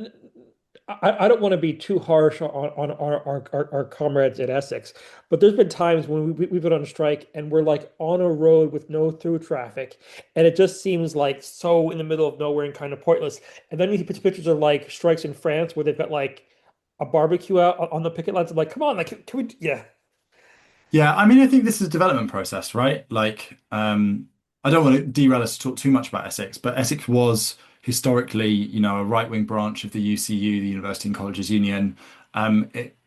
I don't want to be too harsh on our comrades at Essex, but there's been times when we've been on strike and we're like on a road with no through traffic, and it just seems like so in the middle of nowhere and kind of pointless. And then we put pictures of like strikes in France where they've got like a barbecue out on the picket lines. I'm like, come on, like, can we? Yeah. Yeah, I mean, I think this is a development process, right? Like, I don't want to derail us to talk too much about Essex, but Essex was historically, a right-wing branch of the UCU, the University and Colleges Union. It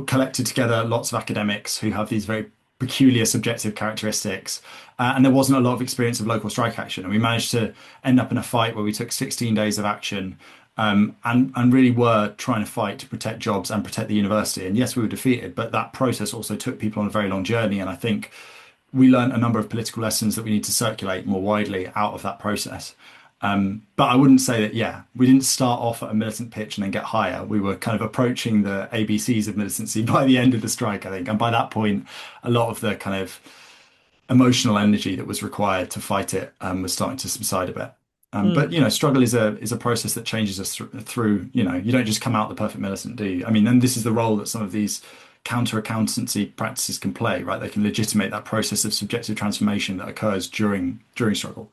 collected together lots of academics who have these very peculiar subjective characteristics, and there wasn't a lot of experience of local strike action. And we managed to end up in a fight where we took 16 days of action, and really were trying to fight to protect jobs and protect the university. And yes, we were defeated, but that process also took people on a very long journey. And I think we learned a number of political lessons that we need to circulate more widely out of that process. But I wouldn't say that, yeah, we didn't start off at a militant pitch and then get higher. We were kind of approaching the ABCs of militancy by the end of the strike, I think. And by that point, a lot of the kind of emotional energy that was required to fight it was starting to subside a bit. But struggle is a process that changes us through. You don't just come out the perfect militant, do you? I mean, and this is the role that some of these counter-accountancy practices can play, right? They can legitimate that process of subjective transformation that occurs during struggle.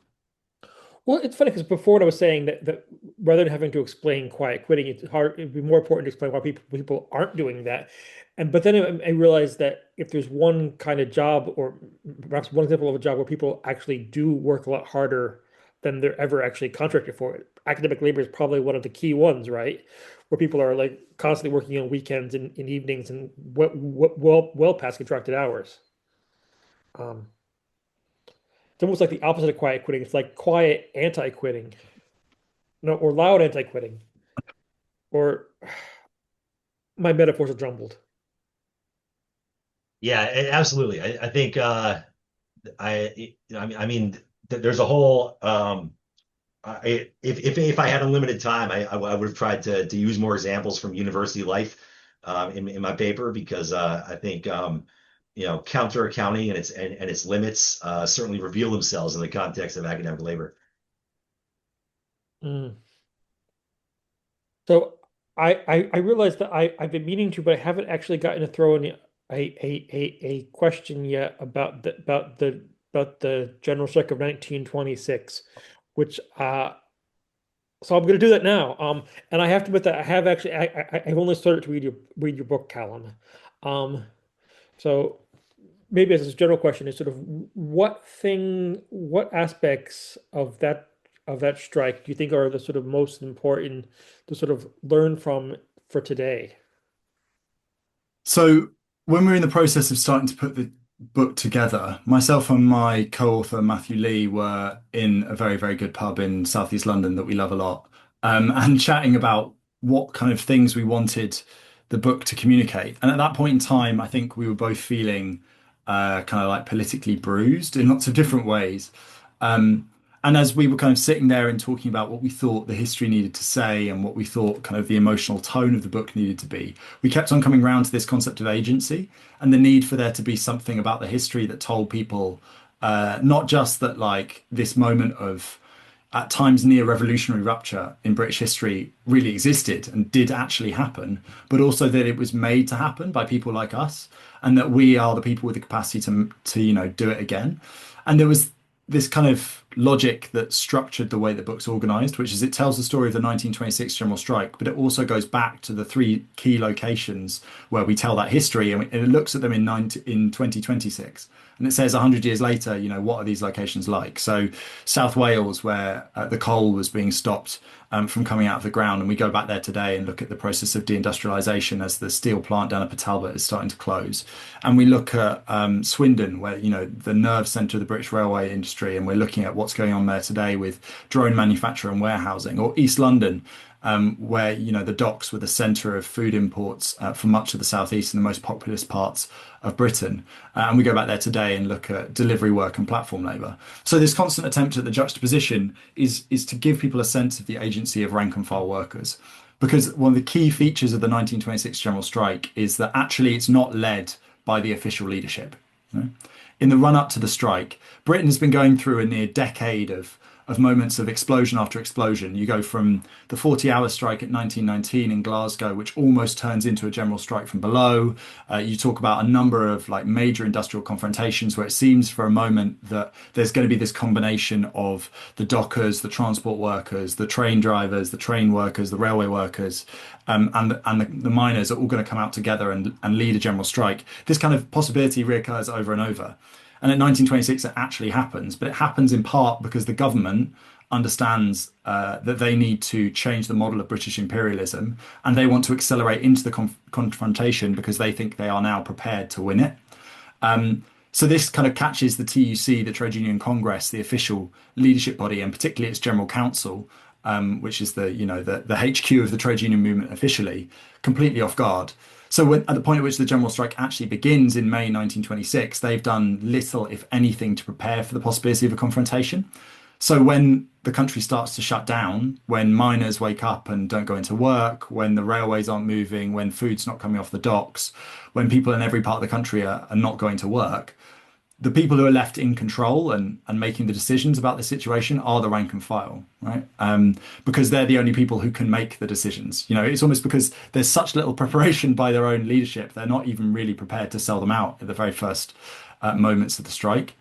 Well, it's funny because before what I was saying that rather than having to explain quiet quitting, it's hard. It'd be more important to explain why people aren't doing that. And but then I realized that if there's one kind of job, or perhaps one example of a job where people actually do work a lot harder than they're ever actually contracted for, academic labor is probably one of the key ones, right? Where people are like constantly working on weekends and in evenings and well past contracted hours. Um, it's almost like the opposite of quiet quitting. It's like quiet anti-quitting. No, or loud anti-quitting. Or my metaphors are jumbled. Yeah, absolutely. I think I mean, there's a whole if I had unlimited time, I would have tried to use more examples from university life in my paper because I think counter accounting and its limits certainly reveal themselves in the context of academic labor. Mm. So I realized that I've been meaning to, but I haven't actually gotten to throw in a question yet about the General Strike of 1926, which so I'm going to do that now. And I have to admit that I have actually I've only started to read your book, Callum. Um, so maybe as a general question is sort of what aspects of that strike do you think are the sort of most important to sort of learn from for today? So when we're in the process of starting to put the book together, myself and my co-author Matthew Lee were in a very, very good pub in Southeast London that we love a lot, and chatting about what kind of things we wanted the book to communicate. And at that point in time, I think we were both feeling kind of like politically bruised in lots of different ways. Um, and as we were kind of sitting there and talking about what we thought the history needed to say and what we thought kind of the emotional tone of the book needed to be, we kept on coming round to this concept of agency and the need for there to be something about the history that told people not just that like this moment of at times near revolutionary rupture in British history really existed and did actually happen, but also that it was made to happen by people like us, and that we are the people with the capacity to do it again. And there was this kind of logic that structured the way the book's organized, which is it tells the story of the 1926 general strike, but it also goes back to the three key locations where we tell that history, and it looks at them in 2026. And it says 100 years later, what are these locations like? So South Wales, where the coal was being stopped from coming out of the ground. And we go back there today and look at the process of deindustrialization as the steel plant down at Talbot is starting to close. And we look at Swindon, where, the nerve center of the British railway industry. And we're looking at what's going on there today with drone manufacture and warehousing. Or East London, where the docks were the centre of food imports for much of the southeast and the most populous parts of Britain. And we go back there today and look at delivery work and platform labour. So this constant attempt at the juxtaposition is to give people a sense of the agency of rank and file workers. Because one of the key features of the 1926 general strike is that actually it's not led by the official leadership. In the run up to the strike, Britain has been going through a near decade of moments of explosion after explosion. You go from the 40-hour strike at 1919 in Glasgow, which almost turns into a general strike from below. You talk about a number of like major industrial confrontations where it seems for a moment that there's going to be this combination of the dockers, the transport workers, the train drivers, the train workers, the railway workers, and the miners are all going to come out together and lead a general strike. This kind of possibility reoccurs over and over. And in 1926, it actually happens, but it happens in part because the government understands that they need to change the model of British imperialism, and they want to accelerate into the confrontation because they think they are now prepared to win it. So this kind of catches the TUC, the Trade Union Congress, the official leadership body, and particularly its General Council, which is the HQ of the trade union movement officially, completely off guard. So at the point at which the general strike actually begins in May 1926, they've done little, if anything, to prepare for the possibility of a confrontation. So when the country starts to shut down, when miners wake up and don't go into work, when the railways aren't moving, when food's not coming off the docks, when people in every part of the country are not going to work, the people who are left in control and making the decisions about the situation are the rank and file, right? Because they're the only people who can make the decisions. It's almost because there's such little preparation by their own leadership, they're not even really prepared to sell them out at the very first moments of the strike.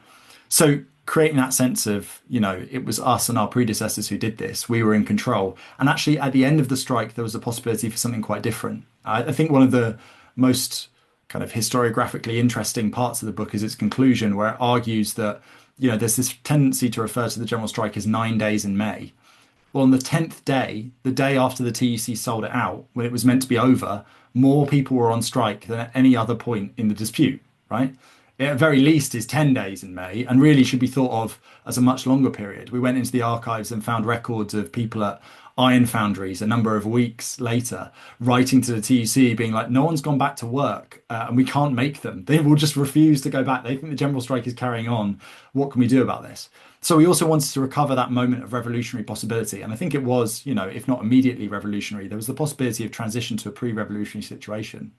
So creating that sense of, it was us and our predecessors who did this, we were in control. And actually at the end of the strike, there was a possibility for something quite different. I think one of the most kind of historiographically interesting parts of the book is its conclusion, where it argues that, there's this tendency to refer to the general strike as 9 days in May. Well, on the 10th day, the day after the TUC sold it out, when it was meant to be over, more people were on strike than at any other point in the dispute, right? It at very least is 10 days in May and really should be thought of as a much longer period. We went into the archives and found records of people at iron foundries a number of weeks later writing to the TUC being like, no one's gone back to work and we can't make them. They will just refuse to go back. They think the general strike is carrying on. What can we do about this? So we also wanted to recover that moment of revolutionary possibility. And I think it was, if not immediately revolutionary, there was the possibility of transition to a pre-revolutionary situation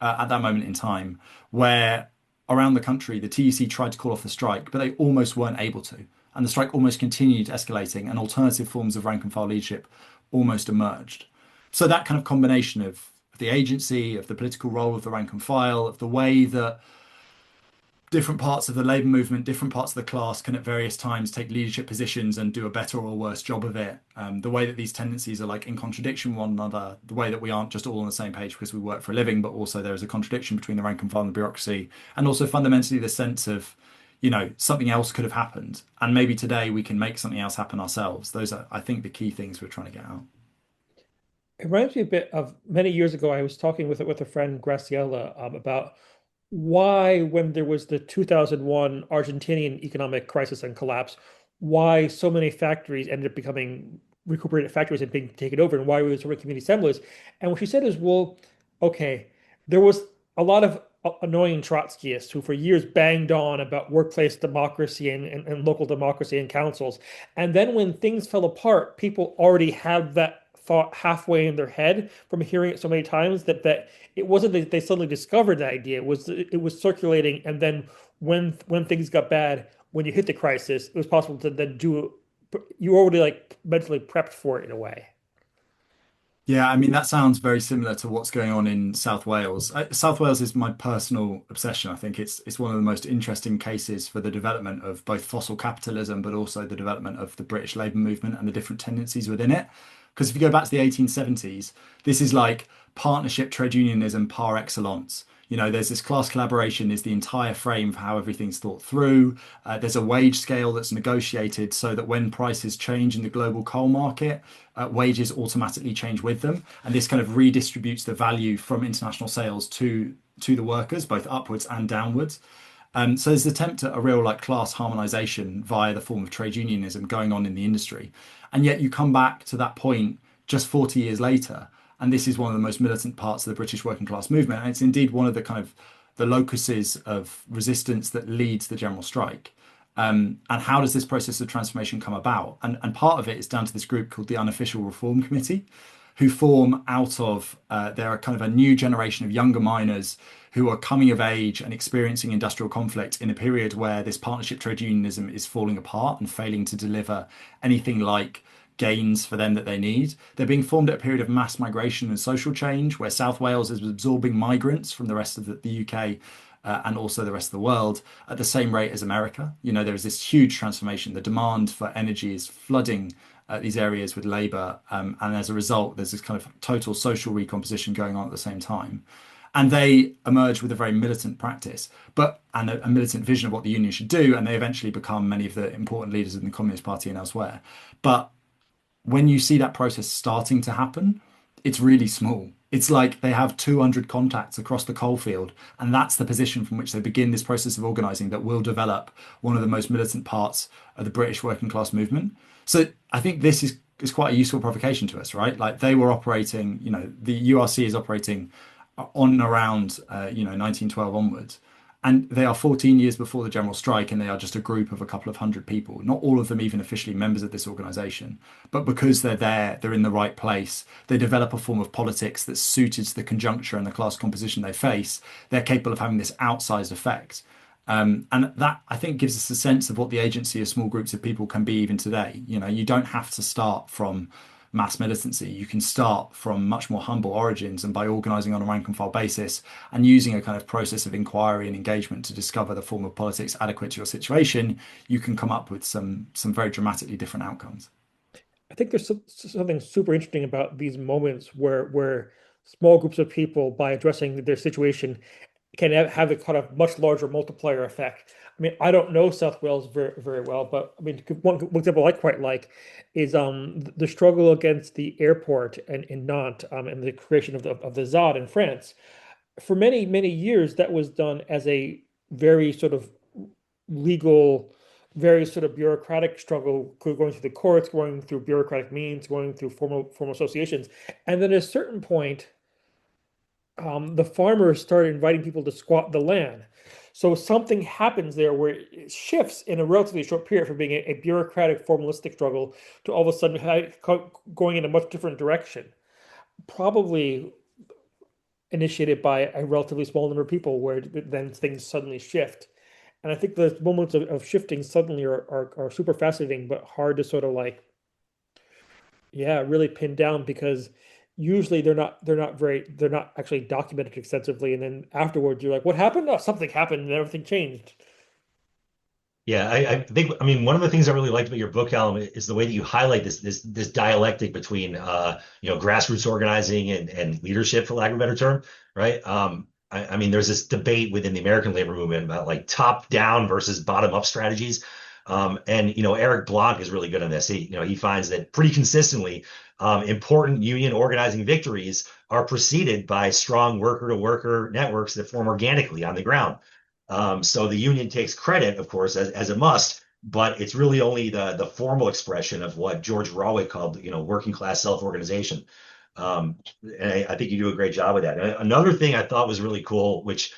at that moment in time where around the country, the TUC tried to call off the strike, but they almost weren't able to. And the strike almost continued escalating and alternative forms of rank and file leadership almost emerged. So that kind of combination of the agency, of the political role of the rank and file, of the way that different parts of the labour movement, different parts of the class can at various times take leadership positions and do a better or worse job of it. The way that these tendencies are like in contradiction with one another, the way that we aren't just all on the same page because we work for a living, but also there is a contradiction between the rank and file and the bureaucracy. And also fundamentally the sense of, something else could have happened. And maybe today we can make something else happen ourselves. Those are, I think, the key things we're trying to get out. It reminds me a bit of many years ago, I was talking with a friend, Graciela, about why, when there was the 2001 Argentinian economic crisis and collapse, why so many factories ended up becoming recuperated factories and being taken over, and why we were so many community assemblies. And what she said is, well, okay, there was a lot of annoying Trotskyists who for years banged on about workplace democracy and local democracy and councils. And then when things fell apart, people already had that thought halfway in their head from hearing it so many times that it wasn't that they suddenly discovered the idea. It was circulating, and then when things got bad, when you hit the crisis, it was possible to then do you were already like mentally prepped for it in a way. Yeah, I mean, that sounds very similar to what's going on in South Wales. South Wales is my personal obsession. I think it's one of the most interesting cases for the development of both fossil capitalism, but also the development of the British labour movement and the different tendencies within it. Because if you go back to the 1870s, this is like partnership trade unionism par excellence. There's this class collaboration is the entire frame for how everything's thought through. There's a wage scale that's negotiated so that when prices change in the global coal market, wages automatically change with them. And this kind of redistributes the value from international sales to the workers, both upwards and downwards. So there's an attempt at a real like class harmonization via the form of trade unionism going on in the industry. And yet you come back to that point just 40 years later, and this is one of the most militant parts of the British working class movement. And it's indeed one of the kind of the locuses of resistance that leads the general strike. And how does this process of transformation come about? And part of it is down to this group called the Unofficial Reform Committee, who form out of they're kind of a new generation of younger miners who are coming of age and experiencing industrial conflict in a period where this partnership trade unionism is falling apart and failing to deliver anything like gains for them that they need. They're being formed at a period of mass migration and social change where South Wales is absorbing migrants from the rest of the UK and also the rest of the world at the same rate as America. There is this huge transformation. The demand for energy is flooding these areas with labour. And as a result, there's this kind of total social recomposition going on at the same time. And they emerge with a very militant practice, and a militant vision of what the union should do. And they eventually become many of the important leaders in the Communist Party and elsewhere. But when you see that process starting to happen, it's really small. It's like they have 200 contacts across the coalfield, and that's the position from which they begin this process of organising that will develop one of the most militant parts of the British working class movement. So I think this is quite a useful provocation to us, right? Like they were operating, the URC is operating on and around, 1912 onwards. And they are 14 years before the general strike, and they are just a group of a couple of hundred people, not all of them even officially members of this organization. But because they're there, they're in the right place, they develop a form of politics that's suited to the conjuncture and the class composition they face, they're capable of having this outsized effect. And that, I think, gives us a sense of what the agency of small groups of people can be even today. You don't have to start from mass militancy. You can start from much more humble origins, and by organising on a rank and file basis and using a kind of process of inquiry and engagement to discover the form of politics adequate to your situation, you can come up with some very dramatically different outcomes. I think there's something super interesting about these moments where small groups of people, by addressing their situation, can have a kind of much larger multiplier effect. I mean, I don't know South Wales very well, but I mean, one example I quite like is the struggle against the airport in Nantes and the creation of the ZAD in France. For many years, that was done as a very sort of legal, very sort of bureaucratic struggle, going through the courts, going through bureaucratic means, going through formal associations, and then at a certain point the farmers started inviting people to squat the land. So something happens there where it shifts in a relatively short period from being a bureaucratic, formalistic struggle to all of a sudden going in a much different direction. Probably initiated by a relatively small number of people, where then things suddenly shift. And I think the moments of shifting suddenly are super fascinating, but hard to sort of like, yeah, really pin down, because usually they're not actually documented extensively, and then afterwards you're like, what happened? Oh, something happened and everything changed. Yeah, I think, I mean, one of the things I really liked about your book, Callum, is the way that you highlight this dialectic between grassroots organizing and leadership, for lack of a better term, right? I mean, there's this debate within the American labor movement about like top down versus bottom up strategies. And Eric Blanc is really good on this. He finds that pretty consistently, important union organizing victories are preceded by strong worker-to-worker networks that form organically on the ground. So the union takes credit, of course, as it must, but it's really only the formal expression of what George Rawley called, working class self-organization. And I think you do a great job with that. Another thing I thought was really cool, which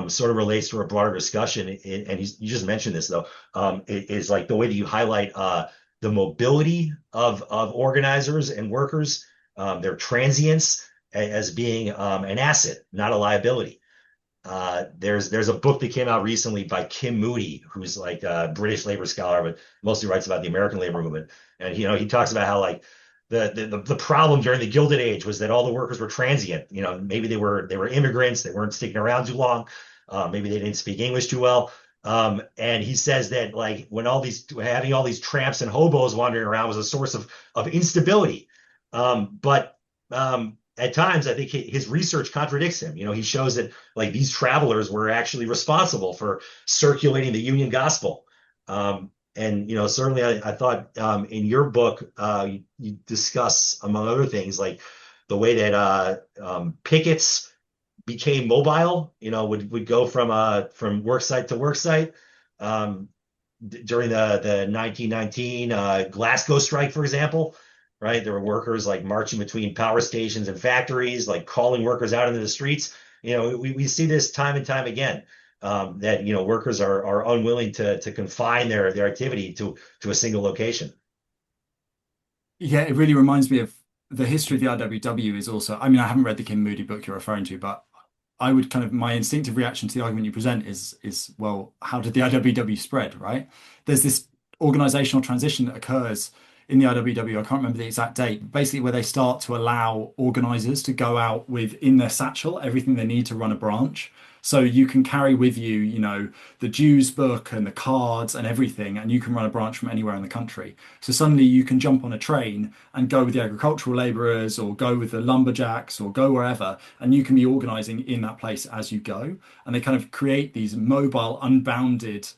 sort of relates to a broader discussion, and you just mentioned this though, is like the way that you highlight the mobility of organizers and workers, their transience as being an asset, not a liability. There's a book that came out recently by Kim Moody, who's like a British labor scholar, but mostly writes about the American labor movement. And he talks about how like the problem during the Gilded Age was that all the workers were transient. Maybe they were immigrants, they weren't sticking around too long, maybe they didn't speak English too well. And he says that like when having all these tramps and hobos wandering around was a source of instability. But at times, I think his research contradicts him. He shows that like these travelers were actually responsible for circulating the Union gospel. And certainly, I thought in your book you discuss, among other things, like the way that pickets became mobile. Would go from work site to work site. During the 1919 Glasgow strike, for example, right? There were workers like marching between power stations and factories, like calling workers out into the streets. We see this time and time again, that workers are unwilling to confine their activity to a single location. Yeah, it really reminds me of the history of the IWW is also, I mean, I haven't read the Kim Moody book you're referring to, but I would my instinctive reaction to the argument you present is, well, how did the IWW spread, right? There's this organizational transition that occurs in the IWW. I can't remember the exact date, basically where they start to allow organizers to go out with in their satchel everything they need to run a branch. So you can carry with you, the dues book and the cards and everything, and you can run a branch from anywhere in the country. So suddenly you can jump on a train and go with the agricultural laborers or go with the lumberjacks or go wherever, and you can be organizing in that place as you go. And they kind of create these mobile, unbounded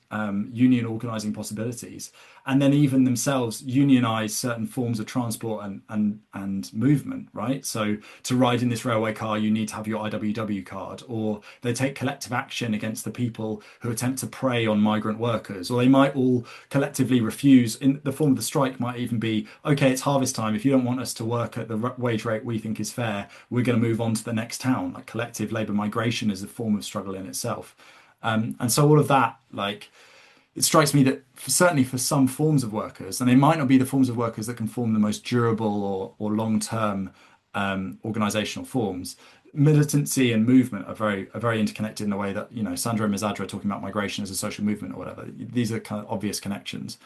union organizing possibilities. And then even themselves unionize certain forms of transport and movement, right? So to ride in this railway car, you need to have your IWW card, or they take collective action against the people who attempt to prey on migrant workers, or they might all collectively refuse. In the form of the strike might even be, okay, it's harvest time. If you don't want us to work at the wage rate we think is fair, we're going to move on to the next town. Like collective labor migration is a form of struggle in itself. And so all of that, like, it strikes me that certainly for some forms of workers, and they might not be the forms of workers that can form the most durable or long-term organizational forms, militancy and movement are very interconnected in the way that, Sandra and Misadra are talking about migration as a social movement or whatever. These are kind of obvious connections.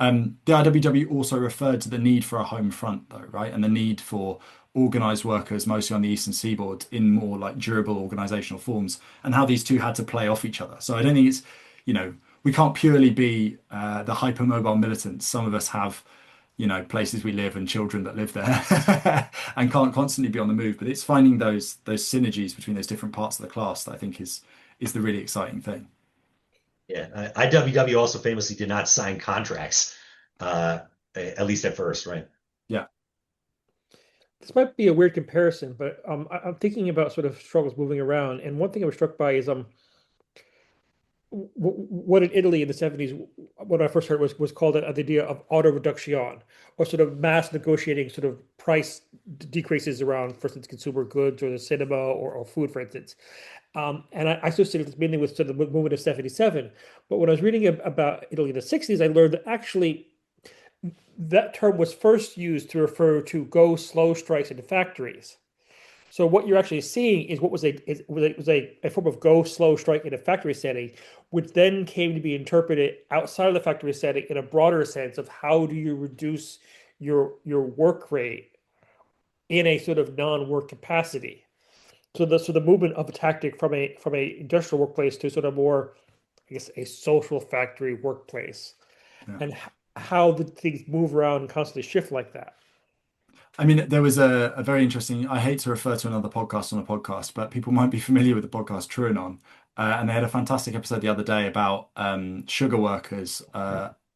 The IWW also referred to the need for a home front, though, right? And the need for organized workers, mostly on the Eastern Seaboard, in more like durable organizational forms, and how these two had to play off each other. So I don't think it's, we can't purely be the hypermobile militants. Some of us have, places we live and children that live there and can't constantly be on the move. But it's finding those synergies between those different parts of the class that I think is the really exciting thing. Yeah, IWW also famously did not sign contracts, at least at first, right? Yeah. This might be a weird comparison, but I'm thinking about sort of struggles moving around, and one thing I was struck by is what in Italy in the 70s, what I first heard was called the idea of auto reduction, or sort of mass negotiating sort of price decreases around, for instance, consumer goods or the cinema or food, for instance. And I associated this mainly with sort of the movement of 77. But when I was reading about Italy in the 60s, I learned that actually that term was first used to refer to go slow strikes in the factories. So what you're actually seeing is what was a form of go slow strike in a factory setting, which then came to be interpreted outside of the factory setting in a broader sense of how do you reduce your work rate in a sort of non-work capacity. So the movement of a tactic from a industrial workplace to sort of more, I guess, a social factory workplace, Yeah. and how the things move around and constantly shift like that. I mean, there was a very interesting, I hate to refer to another podcast on a podcast, but people might be familiar with the podcast TrueAnon. And they had a fantastic episode the other day about sugar workers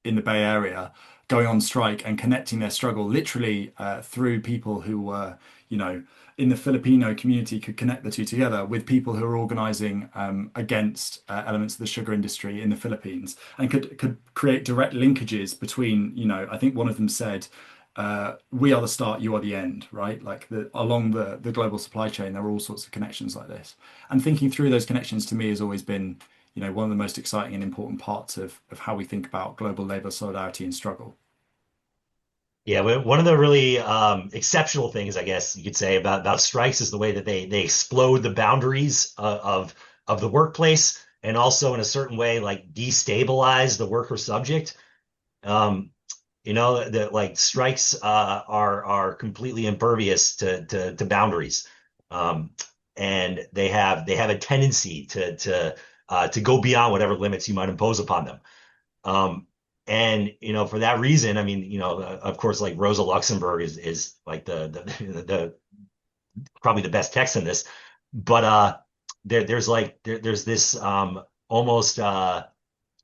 in the Bay Area going on strike and connecting their struggle literally through people who were, you know, in the Filipino community could connect the two together with people who are organizing against elements of the sugar industry in the Philippines and could create direct linkages between, you know, I think one of them said, we are the start, you are the end, right? Like along the global supply chain, there are all sorts of connections like this. And thinking through those connections to me has always been, you know, one of the most exciting and important parts of how we think about global labor solidarity and struggle. Yeah, one of the really exceptional things, I guess you could say, about strikes is the way that they explode the boundaries of the workplace, and also in a certain way like destabilize the worker subject. Um, you know that like strikes are completely impervious to boundaries, um, and they have a tendency to go beyond whatever limits you might impose upon them. Um, and for that reason, I mean, of course, like Rosa Luxemburg is like the probably the best text in this, but there's this almost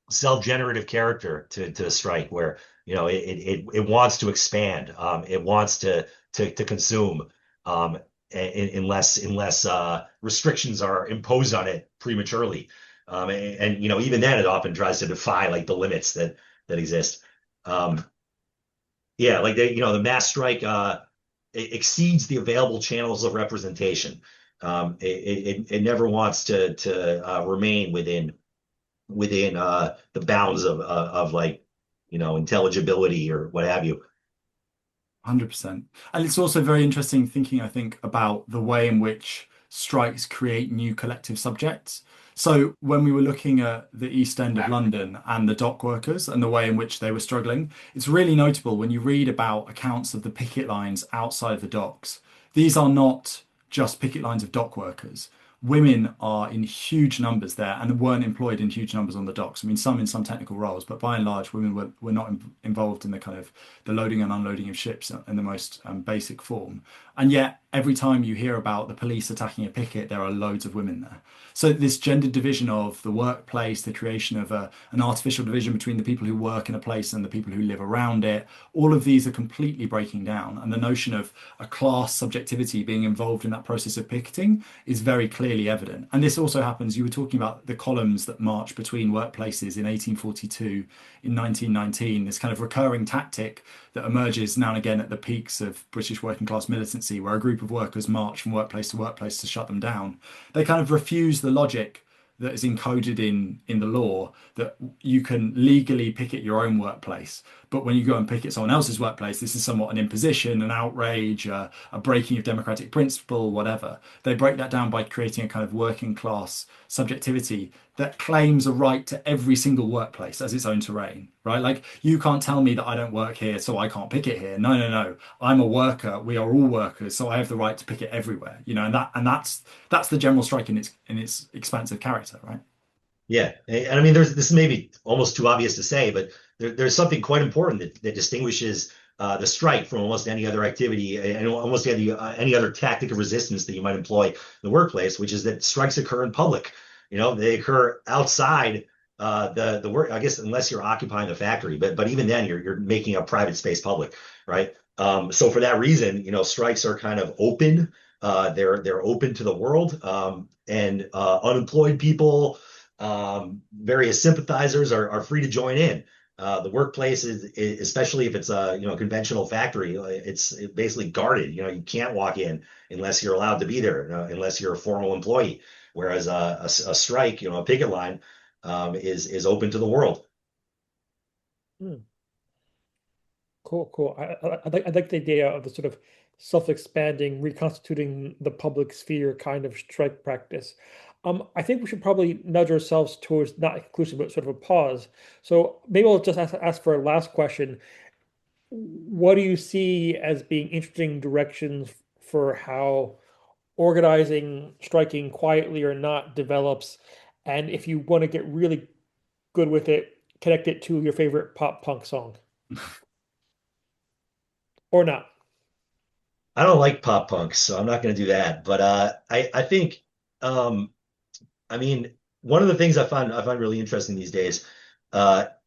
self-generative character to strike where it wants to expand, it wants to consume, um, unless restrictions are imposed on it prematurely. And even then, it often tries to defy like the limits that exist. Um, yeah, like the mass strike it exceeds the available channels of representation. It never wants to remain within the bounds of like intelligibility or what have you. 100%. And it's also very interesting thinking, I think, about the way in which strikes create new collective subjects. So when we were looking at the East End of London and the dock workers and the way in which they were struggling, it's really notable when you read about accounts of the picket lines outside of the docks. These are not just picket lines of dock workers. Women are in huge numbers there and weren't employed in huge numbers on the docks. I mean, some in some technical roles, but by and large, women were not involved in the kind of the loading and unloading of ships in the most basic form. And yet, every time you hear about the police attacking a picket, there are loads of women there. So this gendered division of the workplace, the creation of an artificial division between the people who work in a place and the people who live around it, all of these are completely breaking down. And the notion of a class subjectivity being involved in that process of picketing is very clearly evident. And this also happens, you were talking about the columns that march between workplaces in 1842, in 1919, this kind of recurring tactic that emerges now and again at the peaks of British working class militancy, where a group of workers march from workplace to workplace to shut them down. They kind of refuse the logic that is encoded in the law that you can legally picket your own workplace. But when you go and picket someone else's workplace, this is somewhat an imposition, an outrage, a breaking of democratic principle, whatever. They break that down by creating a kind of working class subjectivity that claims a right to every single workplace as its own terrain, right? Like you can't tell me that I don't work here, so I can't picket here. No, no, no. I'm a worker. We are all workers, so I have the right to picket everywhere. That's the general strike in its expansive character, right? Yeah, and I mean, this may be almost too obvious to say, but there's something quite important that distinguishes the strike from almost any other activity and almost any other tactic of resistance that you might employ in the workplace, which is that strikes occur in public. They occur outside the work, I guess, unless you're occupying the factory, but even then, you're making a private space public, right? So for that reason, strikes are kind of open. They're open to the world, and unemployed people, various sympathizers are free to join in. The workplace is especially if it's a conventional factory, it's basically guarded. You can't walk in unless you're allowed to be there, unless you're a formal employee. Whereas a strike, a picket line, is open to the world. Hmm. Cool, cool. I like the idea of the sort of self-expanding, reconstituting the public sphere kind of strike practice. I think we should probably nudge ourselves towards not a conclusion, but sort of a pause. So maybe I'll just ask for a last question. What do you see as being interesting directions for how organizing, striking quietly or not develops? And if you want to get really good with it, connect it to your favorite pop punk song or not. I don't like pop punk, so I'm not going to do that. But I think, um, I mean, one of the things I find really interesting these days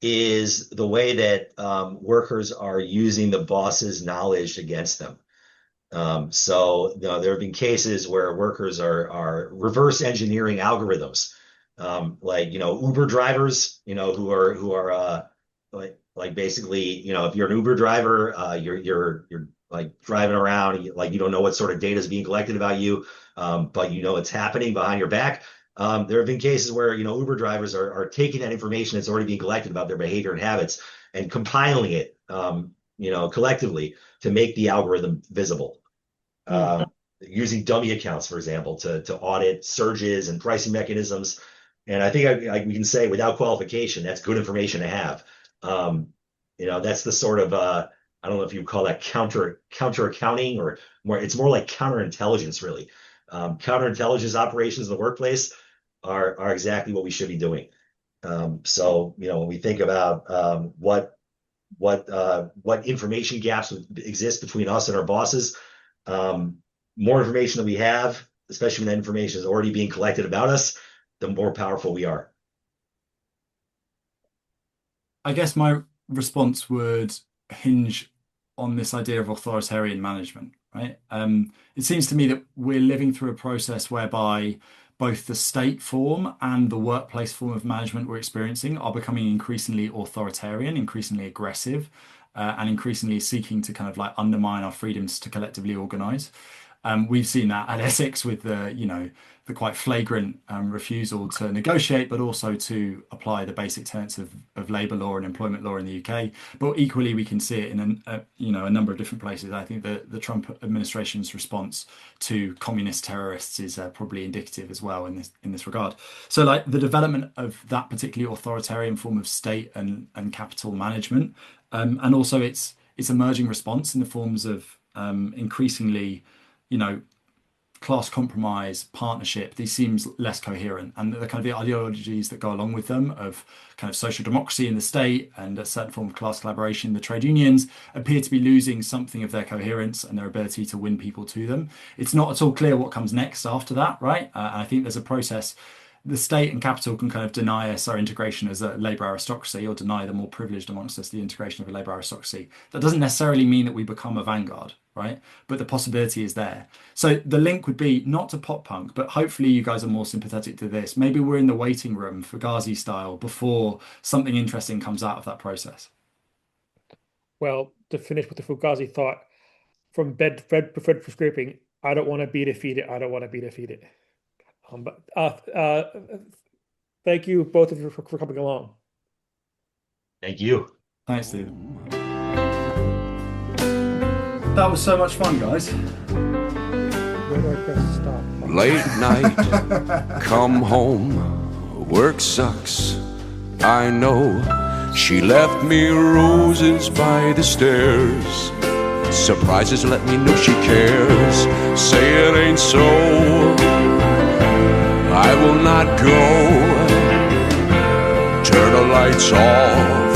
is the way that workers are using the boss's knowledge against them. So there have been cases where workers are reverse engineering algorithms, like Uber drivers, who are like basically, if you're an Uber driver, you're like driving around, like you don't know what sort of data is being collected about you, but it's happening behind your back. There have been cases where Uber drivers are taking that information that's already being collected about their behavior and habits and compiling it, collectively to make the algorithm visible. Using dummy accounts, for example, to audit surges and pricing mechanisms. And I think we can say without qualification, that's good information to have. That's the sort of I don't know if you call that counter accounting or more. It's more like counterintelligence, really. Counterintelligence operations in the workplace are exactly what we should be doing. So when we think about what information gaps exist between us and our bosses, more information that we have, especially when that information is already being collected about us, the more powerful we are. I guess my response would hinge on this idea of authoritarian management, right? It seems to me that we're living through a process whereby both the state form and the workplace form of management we're experiencing are becoming increasingly authoritarian, increasingly aggressive, and increasingly seeking to kind of like undermine our freedoms to collectively organize. We've seen that at Essex with the quite flagrant refusal to negotiate, but also to apply the basic tenets of labour law and employment law in the UK. But equally, we can see it in a number of different places. I think the Trump administration's response to communist terrorists is probably indicative as well in this regard. So, like the development of that particularly authoritarian form of state and capital management, and also its emerging response in the forms of increasingly class compromise, partnership, these seems less coherent, and the kind of the ideologies that go along with them of kind of social democracy in the state and a certain form of class collaboration, the trade unions appear to be losing something of their coherence and their ability to win people to them. It's not at all clear what comes next after that, right? And I think there's a process. The state and capital can kind of deny us our integration as a labour aristocracy, or deny the more privileged amongst us the integration of a labour aristocracy. That doesn't necessarily mean that we become a vanguard, right? But the possibility is there. So the link would be not to pop punk, but hopefully you guys are more sympathetic to this. Maybe we're in the waiting room, Fugazi style, before something interesting comes out of that process. Well, to finish with the Fugazi thought, from bed Fred for scraping, I don't want to be defeated. I don't want to be defeated. Thank you both of you for coming along. Thank you. Thanks, Stephen. That was so much fun, guys. Where do I press stop? Late night, come home, work sucks, I know. She left me roses by the stairs. Surprises let me know she cares. Say it ain't so, I will not go. Turn the lights off,